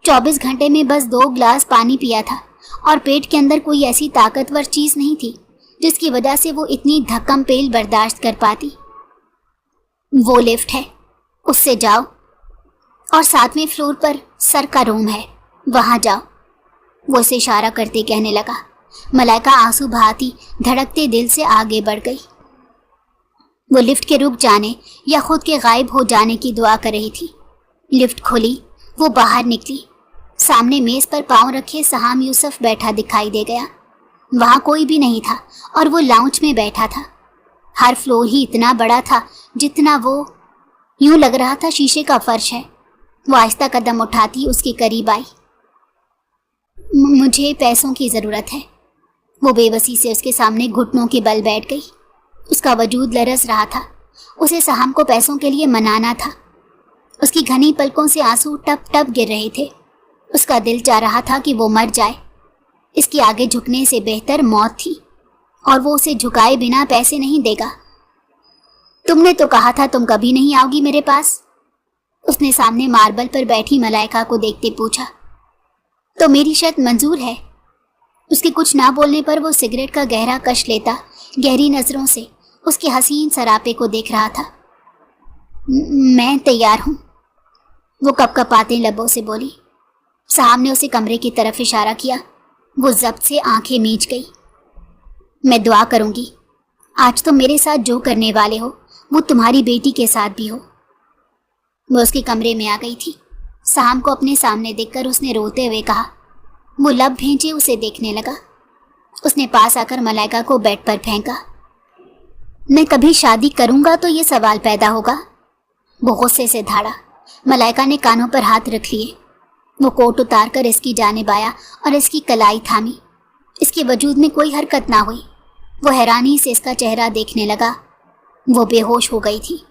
[SPEAKER 2] 24 घंटे में बस 2 गिलास पानी पिया था और पेट के अंदर कोई ऐसी ताकतवर चीज नहीं थी जिसकी वजह से वो इतनी धक्कम पेल बर्दाश्त कर पाती। वो लिफ्ट है, उससे जाओ और 7वें फ्लोर पर सर का रूम है, वहां जाओ, वो उसे इशारा करते कहने लगा। मलाइका आंसू बहाती धड़कते दिल से आगे बढ़ गई। वो लिफ्ट के रुक जाने या खुद के गायब हो जाने की दुआ कर रही थी। लिफ्ट खुली, वो बाहर निकली। सामने मेज पर पांव रखे सहाम यूसुफ बैठा दिखाई दे गया। वहां कोई भी नहीं था और वो लाउंज में बैठा था। हर फ्लोर ही इतना बड़ा था जितना वो यूं लग रहा था शीशे का फर्श है। वो आहिस्ता कदम उठाती उसके करीब आई। मुझे पैसों की ज़रूरत है। वो बेबसी से उसके सामने घुटनों के बल बैठ गई। उसका वजूद लरस रहा था। उसे सहाम को पैसों के लिए मनाना था। उसकी घनी पलकों से आंसू टप टप गिर रहे थे। उसका दिल चाह रहा था कि वो मर जाए। इसके आगे झुकने से बेहतर मौत थी और वो उसे झुकाए बिना पैसे नहीं देगा। तुमने तो कहा था तुम कभी नहीं आओगी मेरे पास। उसने सामने मार्बल पर बैठी मलाइका को देखते पूछा। तो मेरी शर्त मंजूर है। उसके कुछ ना बोलने पर वो सिगरेट का गहरा कश लेता गहरी नजरों से उसके हसीन सरापे को देख रहा था। मैं तैयार हूं, वो कपकपाते लबों से बोली। साहब ने उसे कमरे की तरफ इशारा किया। वो जब्त से आंखें मीच गई। मैं दुआ करूंगी आज तुम मेरे साथ जो करने वाले हो वो तुम्हारी बेटी के साथ भी हो। वो उसके कमरे में आ गई थी। साहब को अपने सामने देखकर उसने रोते हुए कहा। वो लब भेंचे उसे देखने लगा। उसने पास आकर मलाइका को बेड पर फेंका। मैं कभी शादी करूंगा तो ये सवाल पैदा होगा। वो गुस्से से धाड़ा। मलाइका ने कानों पर हाथ रख लिए। वो कोट उतार कर इसकी जानिब आया और इसकी कलाई थामी। इसके वजूद में कोई हरकत ना हुई। वो हैरानी से इसका चेहरा देखने लगा। वो बेहोश हो गई थी।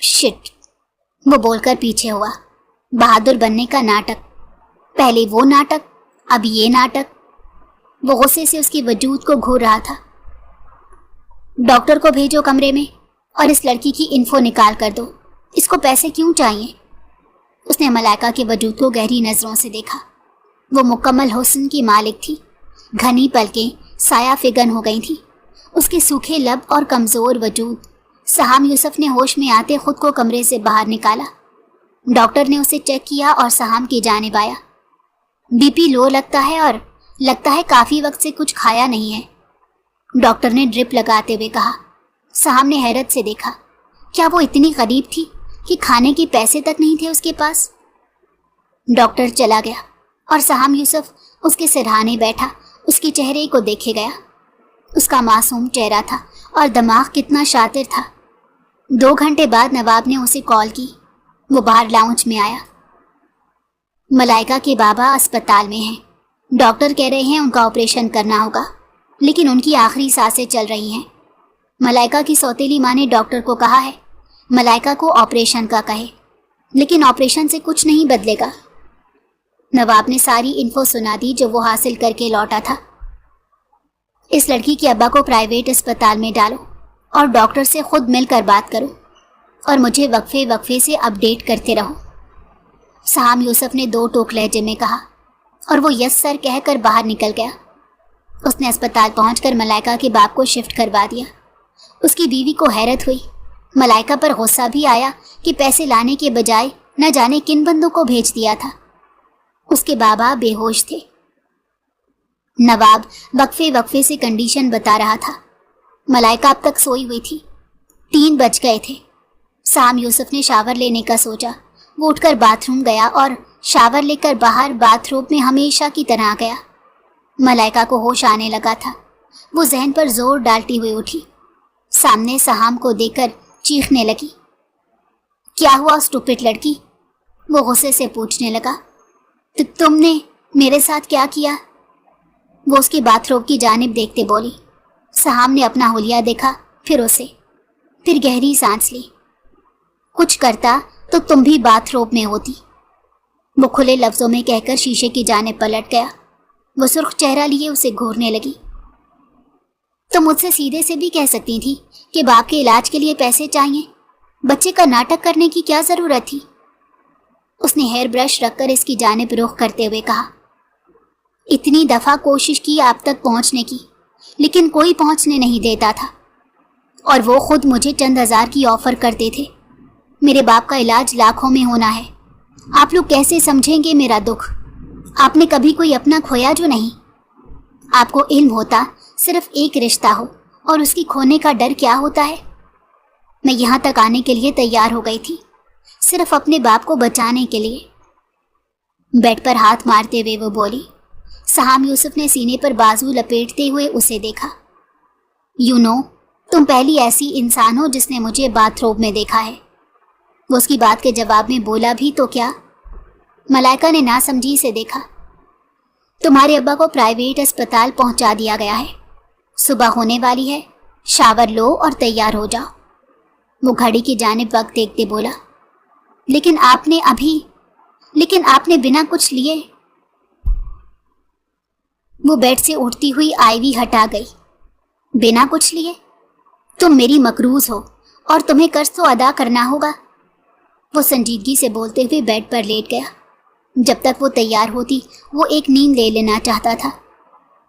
[SPEAKER 2] शिट, वो बोलकर पीछे हुआ। बहादुर बनने का नाटक, पहले वो नाटक, अब ये नाटक। वो गुस्से से उसके वजूद को घूर रहा था। डॉक्टर को भेजो कमरे में और इस लड़की की इन्फो निकाल कर दो। इसको पैसे क्यों चाहिए? उसने मलाइका के वजूद को गहरी नजरों से देखा। वो मुकम्मल हुस्न की मालिक थी। घनी पलकें साया फिगन हो गई थी। उसके सूखे लब और कमजोर वजूद। सहाम यूसुफ ने होश में आते खुद को कमरे से बाहर निकाला। डॉक्टर ने उसे चेक किया और सहाम की जानिब आया। बीपी लो लगता है और लगता है काफी वक्त से कुछ खाया नहीं है, डॉक्टर ने ड्रिप लगाते हुए कहा। सहाम ने हैरत से देखा। क्या वो इतनी गरीब थी कि खाने के पैसे तक नहीं थे उसके पास? डॉक्टर चला गया और सहाम यूसुफ उसके सिरहाने बैठा उसके चेहरे को देखे गया। उसका मासूम चेहरा था और दिमाग कितना शातिर था। 2 घंटे बाद नवाब ने उसे कॉल की। वो बाहर लाउंज में आया। मलाइका के बाबा अस्पताल में हैं। डॉक्टर कह रहे हैं उनका ऑपरेशन करना होगा, लेकिन उनकी आखिरी सांसें चल रही हैं। मलाइका की सौतेली माँ ने डॉक्टर को कहा है मलाइका को ऑपरेशन का कहे, लेकिन ऑपरेशन से कुछ नहीं बदलेगा। नवाब ने सारी इन्फो सुना दी जो वो हासिल करके लौटा था। इस लड़की के अब्बा को प्राइवेट अस्पताल में डालो और डॉक्टर से खुद मिलकर बात करो और मुझे वक्फे वक्फे से अपडेट करते रहो। सहाम यूसुफ ने 2 टोक लहजे में कहा और वो यस सर कहकर बाहर निकल गया। उसने अस्पताल पहुंचकर मलाइका के बाप को शिफ्ट करवा दिया। उसकी बीवी को हैरत हुई। मलाइका पर गुस्सा भी आया कि पैसे लाने के बजाय न जाने किन बंदों को भेज दिया था। उसके बाबा बेहोश थे। नवाब वक्फे वक्फे से कंडीशन बता रहा था। मलाइका अब तक सोई हुई थी। 3 बज गए थे। सहाम यूसुफ ने शावर लेने का सोचा। वो उठकर बाथरूम गया और शावर लेकर बाहर बाथरूम में हमेशा की तरह आ गया। मलाइका को होश आने लगा था। वो जहन पर जोर डालती हुई उठी। सामने सहाम को देखकर चीखने लगी। क्या हुआ स्टूपिड लड़की? वो गुस्से से पूछने लगा। तुमने मेरे साथ क्या किया? वो उसके बाथरूम की जानिब देखते बोली। सहाम ने अपना हुलिया देखा, फिर उसे, फिर गहरी सांस ली। कुछ करता तो तुम भी बाथरूम में होती। वो खुले लफ्जों में कहकर शीशे की जाने पलट गया। वो सुर्ख चेहरा लिए उसे घूरने लगी। तो मुझसे सीधे से भी कह सकती थी कि बाप के इलाज के लिए पैसे चाहिए, बच्चे का नाटक करने की क्या जरूरत थी। उसने हेयर ब्रश रखकर इसकी जानिब रुख करते हुए कहा, इतनी दफा कोशिश की आप तक पहुंचने की, लेकिन कोई पहुंचने नहीं देता था, और वो खुद मुझे चंद हजार की ऑफर करते थे। मेरे बाप का इलाज लाखों में होना है। आप लोग कैसे समझेंगे मेरा दुख? आपने कभी कोई अपना खोया जो नहीं? आपको इल्म होता सिर्फ एक रिश्ता हो और उसकी खोने का डर क्या होता है। मैं यहाँ तक आने के लिए तैयार हो गई थी, सिर्फ अपने बाप को बचाने के लिए। बेड पर हाथ मारते हुए वो बोली। सहाम यूसुफ ने सीने पर बाजू लपेटते हुए उसे देखा। यू नो, तुम पहली ऐसी इंसान हो जिसने मुझे बाथरोब में देखा है। वो उसकी बात के जवाब में बोला भी तो क्या। मलाइका ने नासमझी से देखा। तुम्हारे अब्बा को प्राइवेट अस्पताल पहुंचा दिया गया है, सुबह होने वाली है, शावर लो और तैयार हो जाओ। वो घड़ी की जानिब वक्त देखते बोला, लेकिन आपने बिना कुछ लिए। वो बेड से उठती हुई आईवी हटा गई। बिना कुछ लिए? तुम मेरी मकरूज हो और तुम्हें कर्ज तो अदा करना होगा। वो संजीदगी से बोलते हुए बेड पर लेट गया। जब तक वो तैयार होती वो एक नींद ले लेना चाहता था।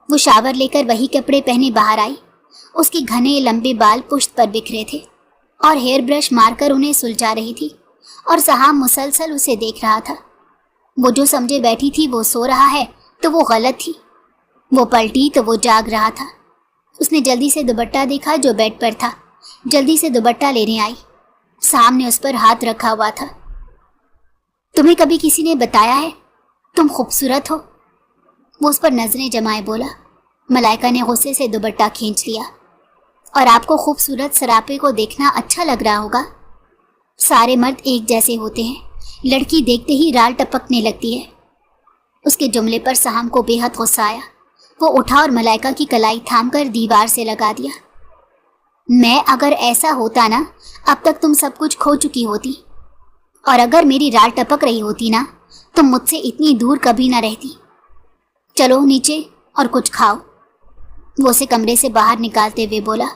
[SPEAKER 2] वो शावर लेकर वही कपड़े पहने बाहर आई। उसके घने लंबे बाल पुश्त पर बिखरे थे और हेयर ब्रश मारकर उन्हें सुलझा रही थी, और सहाम मुसलसल उसे देख रहा था। वो जो समझे बैठी थी वो सो रहा है तो वो गलत थी। वो पलटी तो वो जाग रहा था। उसने जल्दी से दुपट्टा देखा जो बेड पर था। जल्दी से दुपट्टा लेने आई। सामने उस पर हाथ रखा हुआ था। तुम्हें कभी किसी ने बताया है तुम खूबसूरत हो? वो उस पर नजरें जमाए बोला। मलाइका ने गुस्से से दुपट्टा खींच लिया। और आपको खूबसूरत सरापे को देखना अच्छा लग रहा होगा। सारे मर्द एक जैसे होते हैं, लड़की देखते ही राल टपकने लगती है। उसके जुमले पर सहाम को बेहद गुस्सा आया। वो उठा और मलाइका की कलाई थामकर दीवार से लगा दिया। मैं अगर ऐसा होता ना, अब तक तुम सब कुछ खो चुकी होती, और अगर मेरी राल टपक रही होती ना, तुम मुझसे इतनी दूर कभी ना रहती। चलो नीचे और कुछ खाओ। वो उसे कमरे से बाहर निकालते हुए बोला।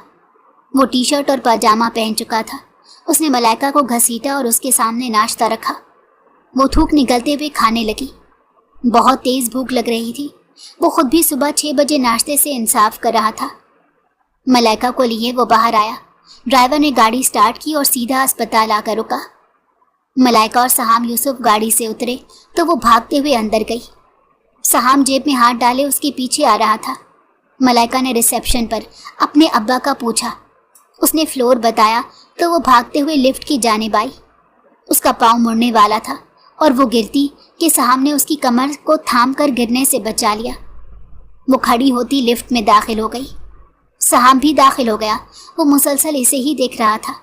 [SPEAKER 2] वो टी शर्ट और पाजामा पहन चुका था। उसने मलाइका को घसीटा और उसके सामने नाश्ता रखा। वो थूक निकलते हुए खाने लगी। बहुत तेज भूख लग रही थी। वो खुद भी सुबह 6 बजे नाश्ते से इंसाफ कर रहा था। मलाइका को लिए वो बाहर आया। ड्राइवर ने गाड़ी स्टार्ट की और सीधा अस्पताल आकर रुका। मलाइका और सहाम यूसुफ गाड़ी से उतरे तो वो भागते हुए अंदर गई। सहाम जेब में हाथ डाले उसके पीछे आ रहा था। मलाइका ने रिसेप्शन पर अपने अब्बा का पूछा। उसने फ्लोर बताया तो वो भागते हुए लिफ्ट की जानिब आई। उसका पाँव मुड़ने वाला था और वो गिरती कि सहाम ने उसकी कमर को थाम कर गिरने से बचा लिया। वो खड़ी होती लिफ्ट में दाखिल हो गई। सहाम भी दाखिल हो गया। वो मुसलसल इसे ही देख रहा था।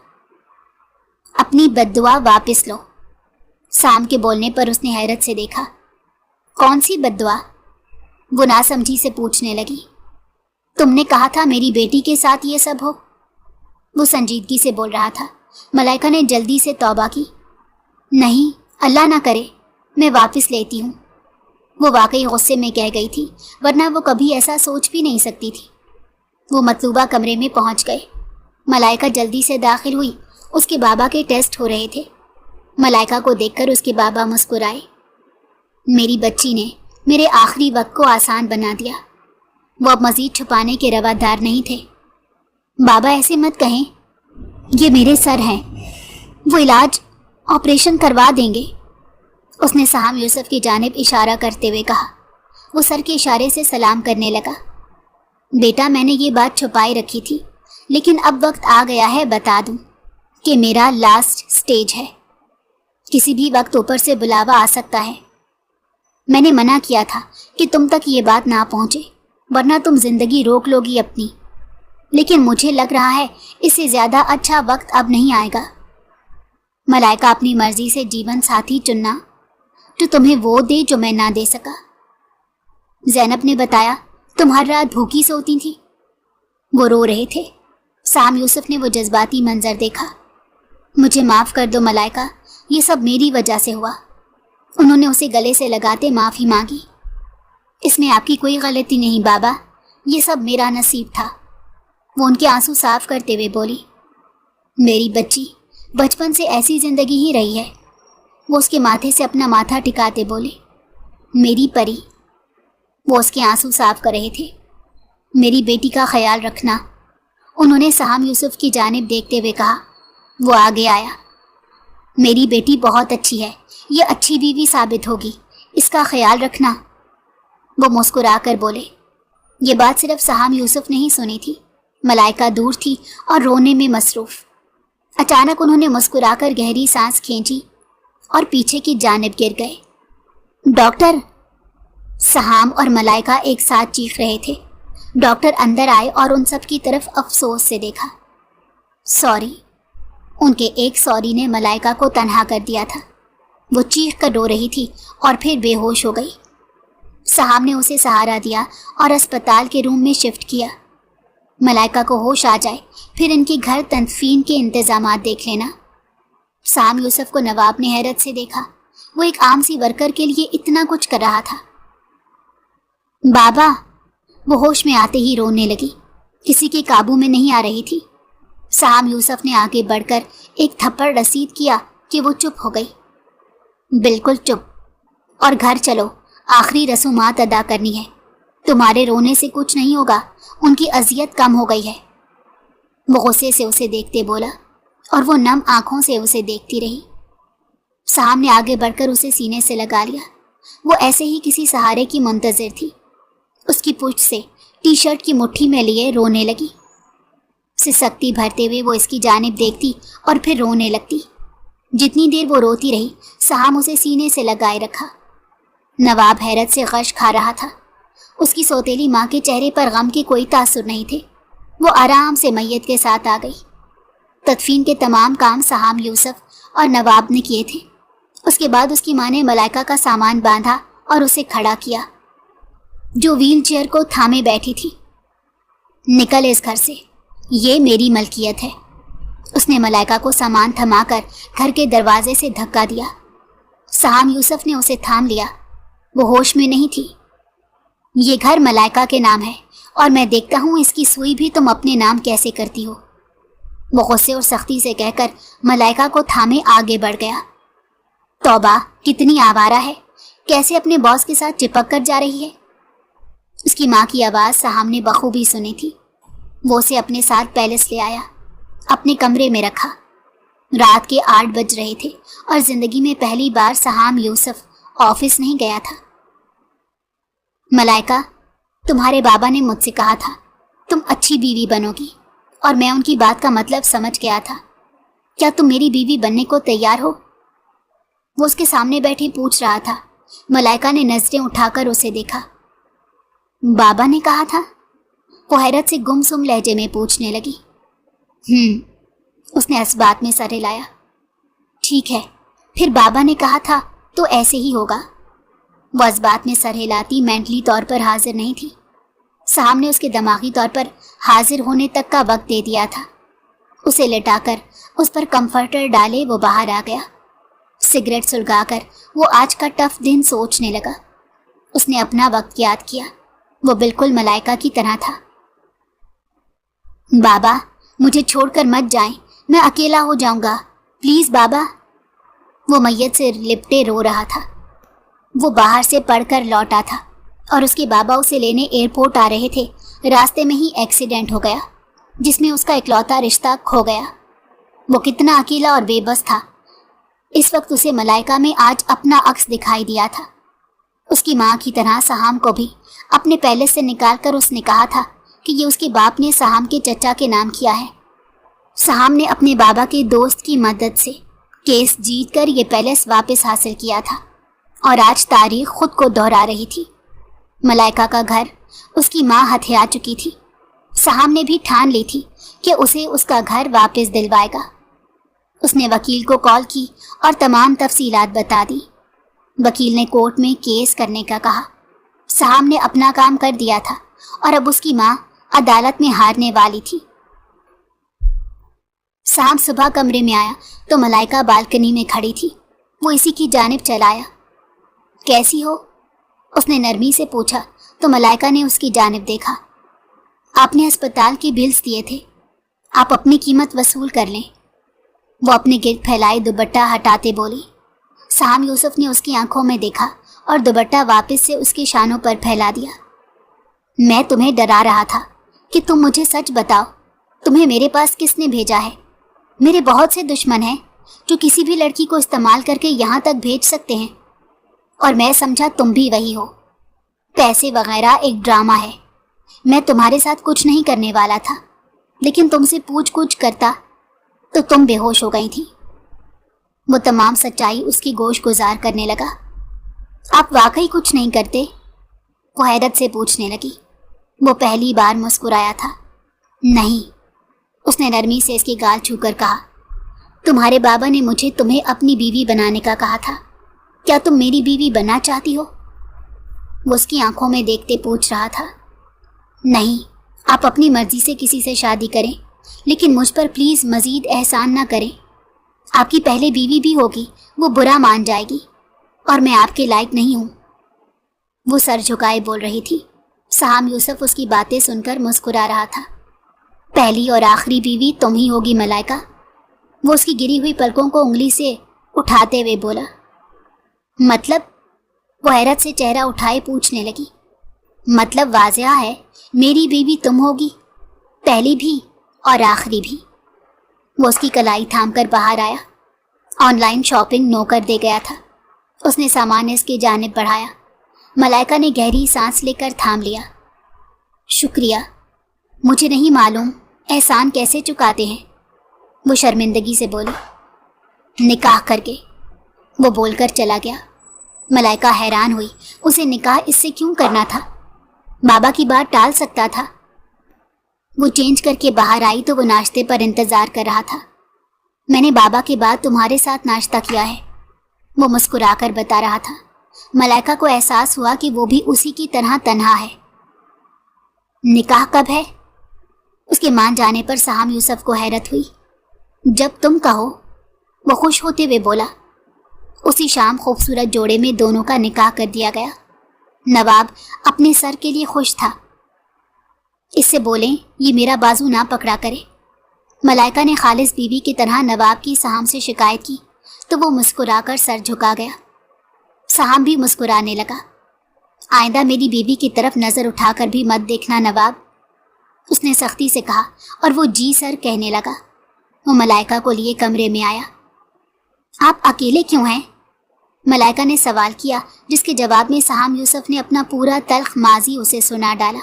[SPEAKER 2] अपनी बद्दुआ वापस लो। साम के बोलने पर उसने हैरत से देखा। कौन सी बद्दुआ? वो नासमझी से पूछने लगी। तुमने कहा था मेरी बेटी के साथ ये सब हो। वो संजीदगी से बोल रहा था। मलाइका ने जल्दी से तौबा की। नहीं, अल्लाह ना करे, मैं वापस लेती हूँ। वो वाकई गुस्से में कह गई थी, वरना वो कभी ऐसा सोच भी नहीं सकती थी। वो मतलूबा कमरे में पहुँच गए। मलाइका जल्दी से दाखिल हुई। उसके बाबा के टेस्ट हो रहे थे। मलाइका को देखकर उसके बाबा मुस्कुराए। मेरी बच्ची ने मेरे आखिरी वक्त को आसान बना दिया। वो अब मजीद छुपाने के रवादार नहीं थे। बाबा ऐसे मत कहें, ये मेरे सर हैं, वो इलाज ऑपरेशन करवा देंगे। उसने सहाम यूसुफ की जानिब इशारा करते हुए कहा। वो सर के इशारे से सलाम करने लगा। बेटा, मैंने ये बात छुपाए रखी थी, लेकिन अब वक्त आ गया है बता दूं कि मेरा लास्ट स्टेज है। किसी भी वक्त ऊपर से बुलावा आ सकता है। मैंने मना किया था कि तुम तक ये बात ना पहुंचे, वरना तुम जिंदगी रोक लोगी अपनी। लेकिन मुझे लग रहा है इससे ज्यादा अच्छा वक्त अब नहीं आएगा। मलाइका अपनी मर्जी से जीवन साथी चुनना जो तुम्हें वो दे जो मैं ना दे सका। ज़ैनब ने बताया तुम हर रात भूखी सोती थी। वो रो रहे थे। साम यूसुफ ने वो जज्बाती मंजर देखा। मुझे माफ़ कर दो मलाइका, ये सब मेरी वजह से हुआ। انہوں نے اسے گلے سے لگاتے معافی مانگی۔ اس میں آپ کی کوئی غلطی نہیں بابا، یہ سب میرا نصیب تھا، وہ ان کے آنسو صاف کرتے ہوئے بولی۔ میری بچی بچپن سے ایسی زندگی ہی رہی ہے، وہ اس کے ماتھے سے اپنا ماتھا ٹکاتے بولے۔ میری پری، وہ اس کے آنسو صاف کر رہے تھے۔ میری بیٹی کا خیال رکھنا، انہوں نے سہام یوسف کی جانب دیکھتے ہوئے کہا۔ وہ آگے آیا۔ میری بیٹی بہت اچھی ہے، یہ اچھی بیوی ثابت ہوگی، اس کا خیال رکھنا، وہ مسکرا کر بولے۔ یہ بات صرف سہام یوسف نے ہی سنی تھی، ملائکہ دور تھی اور رونے میں مصروف۔ اچانک انہوں نے مسکرا کر گہری سانس کھینچی اور پیچھے کی جانب گر گئے۔ ڈاکٹر! سہام اور ملائکہ ایک ساتھ چیخ رہے تھے۔ ڈاکٹر اندر آئے اور ان سب کی طرف افسوس سے دیکھا۔ سوری، ان کے ایک سوری نے ملائکہ کو تنہا کر دیا تھا۔ وہ چیخ کر رو رہی تھی اور پھر بے ہوش ہو گئی۔ سہام نے اسے سہارا دیا اور اسپتال کے روم میں شفٹ کیا۔ ملائکہ کو ہوش آ جائے پھر ان کے گھر تدفین کے انتظامات دیکھ لینا۔ سہام یوسف کو نواب نے حیرت سے دیکھا، وہ ایک عام سی ورکر کے لیے اتنا کچھ کر رہا تھا۔ بابا! وہ ہوش میں آتے ہی رونے لگی، کسی کے قابو میں نہیں آ رہی تھی۔ سہام یوسف نے آگے بڑھ کر ایک تھپڑ رسید کیا کہ وہ چپ ہو گئی۔ بالکل چپ، اور گھر چلو، آخری رسومات ادا کرنی ہے۔ تمہارے رونے سے کچھ نہیں ہوگا، ان کی اذیت کم ہو گئی ہے، وہ غصے سے اسے دیکھتے بولا، اور وہ نم آنکھوں سے اسے دیکھتی رہی۔ سہام نے آگے بڑھ کر اسے سینے سے لگا لیا، وہ ایسے ہی کسی سہارے کی منتظر تھی۔ اس کی پشت سے ٹی شرٹ کی مٹھی میں لیے رونے لگی۔ سسکتی بھرتے ہوئے وہ اس کی جانب دیکھتی اور پھر رونے لگتی۔ جتنی دیر وہ روتی رہی، سہام اسے سینے سے لگائے رکھا۔ نواب حیرت سے غش کھا رہا تھا۔ اس کی سوتیلی ماں کے چہرے پر غم کے کوئی تاثر نہیں تھے۔ وہ آرام سے میت کے ساتھ آ گئی۔ تدفین کے تمام کام سہام یوسف اور نواب نے کیے تھے۔ اس کے بعد اس کی ماں نے ملائکہ کا سامان باندھا اور اسے کھڑا کیا، جو ویل چیئر کو تھامے بیٹھی تھی۔ نکل اس گھر سے، یہ میری ملکیت ہے۔ اس نے ملائکہ کو سامان تھما کر گھر کے دروازے سے دھکا دیا۔ سہام یوسف نے اسے تھام لیا، وہ ہوش میں نہیں تھی۔ یہ گھر ملائکہ کے نام ہے اور میں دیکھتا ہوں اس کی سوئی بھی تم اپنے نام کیسے کرتی ہو، وہ غصے اور سختی سے کہہ کر ملائکہ کو تھامے آگے بڑھ گیا۔ توبہ، کتنی آوارہ ہے، کیسے اپنے باس کے ساتھ چپک کر جا رہی ہے۔ اس کی ماں کی آواز سہام نے بخوبی سنی تھی۔ وہ اسے اپنے ساتھ پیلس لے آیا، اپنے کمرے میں رکھا۔ رات کے 8 بج رہے تھے اور زندگی میں پہلی بار سہام یوسف آفس نہیں گیا تھا۔ ملائکہ، تمہارے بابا نے مجھ سے کہا تھا تم اچھی بیوی بنو گی، اور میں ان کی بات کا مطلب سمجھ گیا تھا۔ کیا تم میری بیوی بننے کو تیار ہو؟ وہ اس کے سامنے بیٹھے پوچھ رہا تھا۔ ملائکہ نے نظریں اٹھا کر اسے دیکھا۔ بابا نے کہا تھا؟ وہ حیرت سے گمسم لہجے میں پوچھنے لگی۔ اس نے اس بات میں سر ہلایا۔ ٹھیک ہے، پھر بابا نے کہا تھا تو ایسے ہی ہوگا۔ وہ اس بات میں سر ہلاتی مینٹلی طور پر حاضر نہیں تھی۔ سہام نے اس کے دماغی طور پر حاضر ہونے تک کا وقت دے دیا تھا۔ اسے لٹا کر اس پر کمفرٹر ڈالے وہ باہر آ گیا۔ سگریٹ سلگا کر وہ آج کا ٹف دن سوچنے لگا۔ اس نے اپنا وقت یاد کیا، وہ بالکل ملائکہ کی طرح تھا۔ بابا، مجھے چھوڑ کر مت جائیں، میں اکیلا ہو جاؤں گا، پلیز بابا۔ وہ میت سے لپٹے رو رہا تھا۔ وہ باہر سے پڑھ کر لوٹا تھا اور اس کے بابا اسے لینے ایئرپورٹ آ رہے تھے۔ راستے میں ہی ایکسیڈنٹ ہو گیا جس میں اس کا اکلوتا رشتہ کھو گیا۔ وہ کتنا اکیلا اور بے بس تھا۔ اس وقت اسے ملائکہ میں آج اپنا عکس دکھائی دیا تھا۔ اس کی ماں کی طرح سہام کو بھی اپنے پیلس سے نکال کر اس نے کہا تھا کہ یہ اس کے باپ نے سہام کے چچا کے نام کیا ہے۔ سہام نے اپنے بابا کے دوست کی مدد سے کیس جیت کر یہ پیلس واپس حاصل کیا تھا، اور آج تاریخ خود کو دہرا رہی تھی۔ ملائکہ کا گھر اس کی ماں ہتھیا چکی تھی۔ سہام نے بھی ٹھان لی تھی کہ اسے اس کا گھر واپس دلوائے گا۔ اس نے وکیل کو کال کی اور تمام تفصیلات بتا دی۔ وکیل نے کورٹ میں کیس کرنے کا کہا۔ سہام نے اپنا کام کر دیا تھا اور اب اس کی ماں عدالت میں ہارنے والی تھی۔ سہام صبح کمرے میں آیا تو ملائکہ بالکنی میں کھڑی تھی۔ وہ اسی کی جانب چلا آیا۔ कैसी हो? उसने नरमी से पूछा तो मलाइका ने उसकी जानिब देखा। आपने अस्पताल के बिल्स दिए थे, आप अपनी कीमत वसूल कर लें। वो अपने गिर्द फैलाए दुपट्टा हटाते बोली। साहम यूसुफ ने उसकी आंखों में देखा और दुपट्टा वापस से उसके शानों पर फैला दिया। मैं तुम्हें डरा रहा था कि तुम मुझे सच बताओ, तुम्हें मेरे पास किसने भेजा है? मेरे बहुत से दुश्मन हैं जो किसी भी लड़की को इस्तेमाल करके यहाँ तक भेज सकते हैं, और मैं समझा तुम भी वही हो। पैसे वगैरह एक ड्रामा है। मैं तुम्हारे साथ कुछ नहीं करने वाला था, लेकिन तुमसे पूछ कुछ करता तो तुम बेहोश हो गई थी। वो तमाम सच्चाई उसकी गोश गुजार करने लगा। आप वाकई कुछ नहीं करते? वो हैरत से पूछने लगी। वो पहली बार मुस्कुराया था। नहीं, उसने नरमी से इसकी गाल छूकर कहा। तुम्हारे बाबा ने मुझे तुम्हें अपनी बीवी बनाने का कहा था। क्या तुम मेरी बीवी बनना चाहती हो? वो उसकी आंखों में देखते पूछ रहा था। नहीं, आप अपनी मर्जी से किसी से शादी करें, लेकिन मुझ पर प्लीज मजीद एहसान ना करें। आपकी पहले बीवी भी होगी, वो बुरा मान जाएगी, और मैं आपके लायक नहीं हूं। वो सर झुकाए बोल रही थी। साहम यूसुफ उसकी बातें सुनकर मुस्कुरा रहा था। पहली और आखिरी बीवी तुम ही होगी मलाइका। वो उसकी गिरी हुई पलकों को उंगली से उठाते हुए बोला। मतलब? वो हैरत से चेहरा उठाए पूछने लगी। मतलब वाज़िया है, मेरी बीवी तुम होगी, पहली भी और आखिरी भी। वो उसकी कलाई थाम कर बाहर आया। ऑनलाइन शॉपिंग नो कर दे गया था। उसने सामान इसकी जानिब बढ़ाया। मलाइका ने गहरी सांस लेकर थाम लिया। शुक्रिया, मुझे नहीं मालूम एहसान कैसे चुकाते हैं, वो शर्मिंदगी से बोली। निकाह करके, वो बोलकर चला गया। मलाइका हैरान हुई। उसे निकाह इससे क्यों करना था? बाबा की बात टाल सकता था। वो चेंज करके बाहर आई तो वो नाश्ते पर इंतजार कर रहा था। मैंने बाबा के बाद तुम्हारे साथ नाश्ता किया है, वो मुस्कुराकर बता रहा था। मलाइका को एहसास हुआ कि वो भी उसी की तरह तन्हा है। निकाह कब है? उसके मान जाने पर साहम यूसुफ को हैरत हुई। जब तुम कहो, वो खुश होते हुए बोला। उसी शाम खूबसूरत जोड़े में दोनों का निकाह कर दिया गया। नवाब अपने सर के लिए खुश था। इससे बोलें ये मेरा बाजू ना पकड़ा करे। मलाइका ने खालिस बीवी की तरह नवाब की साहम से शिकायत की तो वो मुस्कुराकर सर झुका गया। साहम भी मुस्कुराने लगा। आइंदा मेरी बीवी की तरफ नजर उठाकर भी मत देखना नवाब, उसने सख्ती से कहा, और वो जी सर कहने लगा। वो मलाइका को लिए कमरे में आया। आप अकेले क्यों हैं? मलाइका ने सवाल किया, जिसके जवाब में साहम यूसुफ ने अपना पूरा तल्ख माजी उसे सुना डाला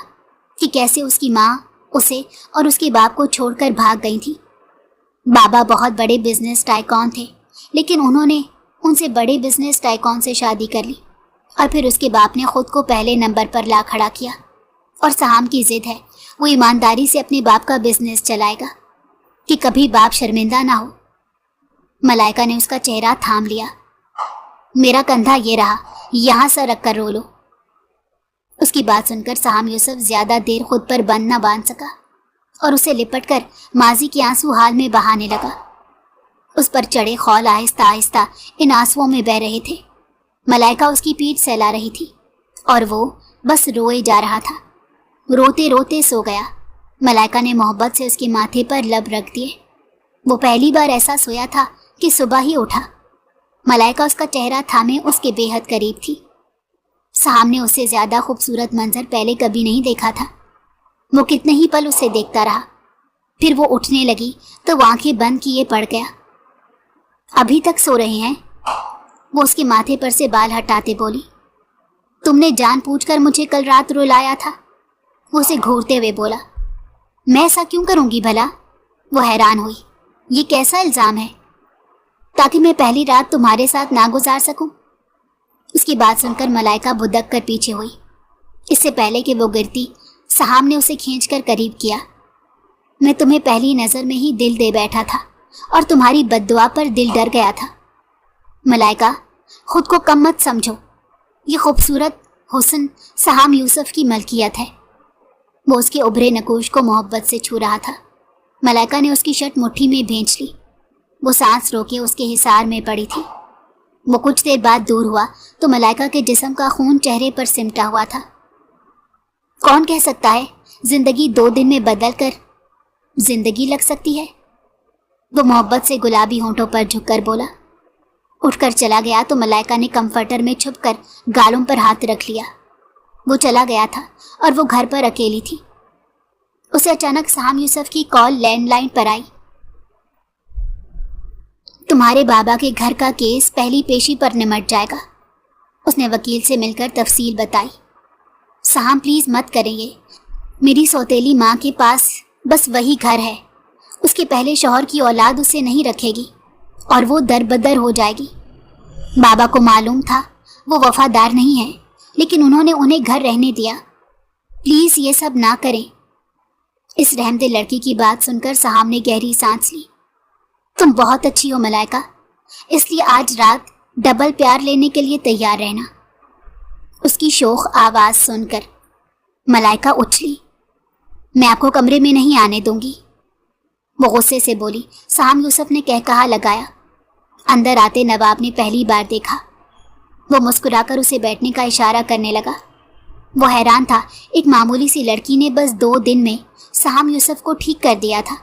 [SPEAKER 2] कि कैसे उसकी माँ उसे और उसके बाप को छोड़कर भाग गई थी। बाबा बहुत बड़े बिजनेस टाइकॉन थे, लेकिन उन्होंने उनसे बड़े बिजनेस टाइकॉन से शादी कर ली, और फिर उसके बाप ने खुद को पहले नंबर पर ला खड़ा किया। और साहम की जिद है, वो ईमानदारी से अपने बाप का बिजनेस चलाएगा कि कभी बाप शर्मिंदा ना हो। मलाइका ने उसका चेहरा थाम लिया। मेरा कंधा ये रहा, यहाँ से रख कर रो लो। उसकी बात सुनकर साहम यूसुफ ज्यादा देर खुद पर बंद न बांध सका और उसे लिपटकर माजी के आंसू हाल में बहाने लगा। उस पर चढ़े खौल आहिस्ता आहिस्ता इन आंसुओं में बह रहे थे। मलाइका उसकी पीठ सहला रही थी और वो बस रोए जा रहा था। रोते रोते सो गया। मलाइका ने मोहब्बत से उसके माथे पर लब रख दिए। वो पहली बार ऐसा सोया था कि सुबह ही उठा। मलाइका उसका चेहरा थामे उसके बेहद करीब थी। सामने उससे ज्यादा खूबसूरत मंजर पहले कभी नहीं देखा था। वो कितने ही पल उसे देखता रहा। फिर वो उठने लगी तो वो आंखें बंद किए पड़ गया। अभी तक सो रहे हैं? वो उसके माथे पर से बाल हटाते बोली। तुमने जानबूझकर मुझे कल रात रुलाया था, वो उसे घूरते हुए बोला। मैं ऐसा क्यों करूंगी भला? वो हैरान हुई। ये कैसा इल्जाम है? ताकि मैं पहली रात तुम्हारे साथ ना गुजार सकूं। उसकी बात सुनकर मलाइका बुदक कर पीछे हुई। इससे पहले कि वो गिरती, साहब ने उसे खींचकर करीब किया। मैं तुम्हें पहली नजर में ही दिल दे बैठा था और तुम्हारी बद्दुआ पर दिल डर गया था। मलाइका, खुद को कम मत समझो। ये खूबसूरत हुस्न साहब यूसुफ की मलकियत है। वो उसके उभरे नकोश को मोहब्बत से छू रहा था। मलाइका ने उसकी शर्ट मुट्ठी में भींच ली। वो सांस रोके उसके हिसार में पड़ी थी। वो कुछ देर बाद दूर हुआ तो मलाइका के जिस्म का खून चेहरे पर सिमटा हुआ था। कौन कह सकता है जिंदगी 2 दिन में बदल कर जिंदगी लग सकती है। वो मोहब्बत से गुलाबी होंठों पर झुककर बोला। उठकर चला गया तो मलाइका ने कंफर्टर में छुपकर गालों पर हाथ रख लिया। वो चला गया था और वो घर पर अकेली थी। उसे अचानक साम यूसुफ की कॉल लैंडलाइन पर आई। तुम्हारे बाबा के घर का केस पहली पेशी पर निमट जाएगा। उसने वकील से मिलकर तफसील बताई। साम प्लीज मत करें ये। मेरी सौतेली माँ के पास बस वही घर है। उसके पहले शौहर की औलाद उसे नहीं रखेगी और वो दरबदर हो जाएगी। बाबा को मालूम था वो वफादार नहीं है, लेकिन उन्होंने उन्हें घर रहने दिया। प्लीज ये सब ना करें। इस रहमदिल लड़की की बात सुनकर साहब ने गहरी सांस ली। तुम बहुत अच्छी हो मलाइका, इसलिए आज रात डबल प्यार लेने के लिए तैयार रहना। उसकी शोख आवाज सुनकर मलाइका उछली। मैं आपको कमरे में नहीं आने दूंगी, वो गुस्से से बोली। साम यूसुफ ने कहकहा लगाया। अंदर आते नवाब ने पहली बार देखा। वो मुस्कुराकर उसे बैठने का इशारा करने लगा। वो हैरान था, एक मामूली सी लड़की ने बस 2 दिन में साम यूसुफ को ठीक कर दिया था।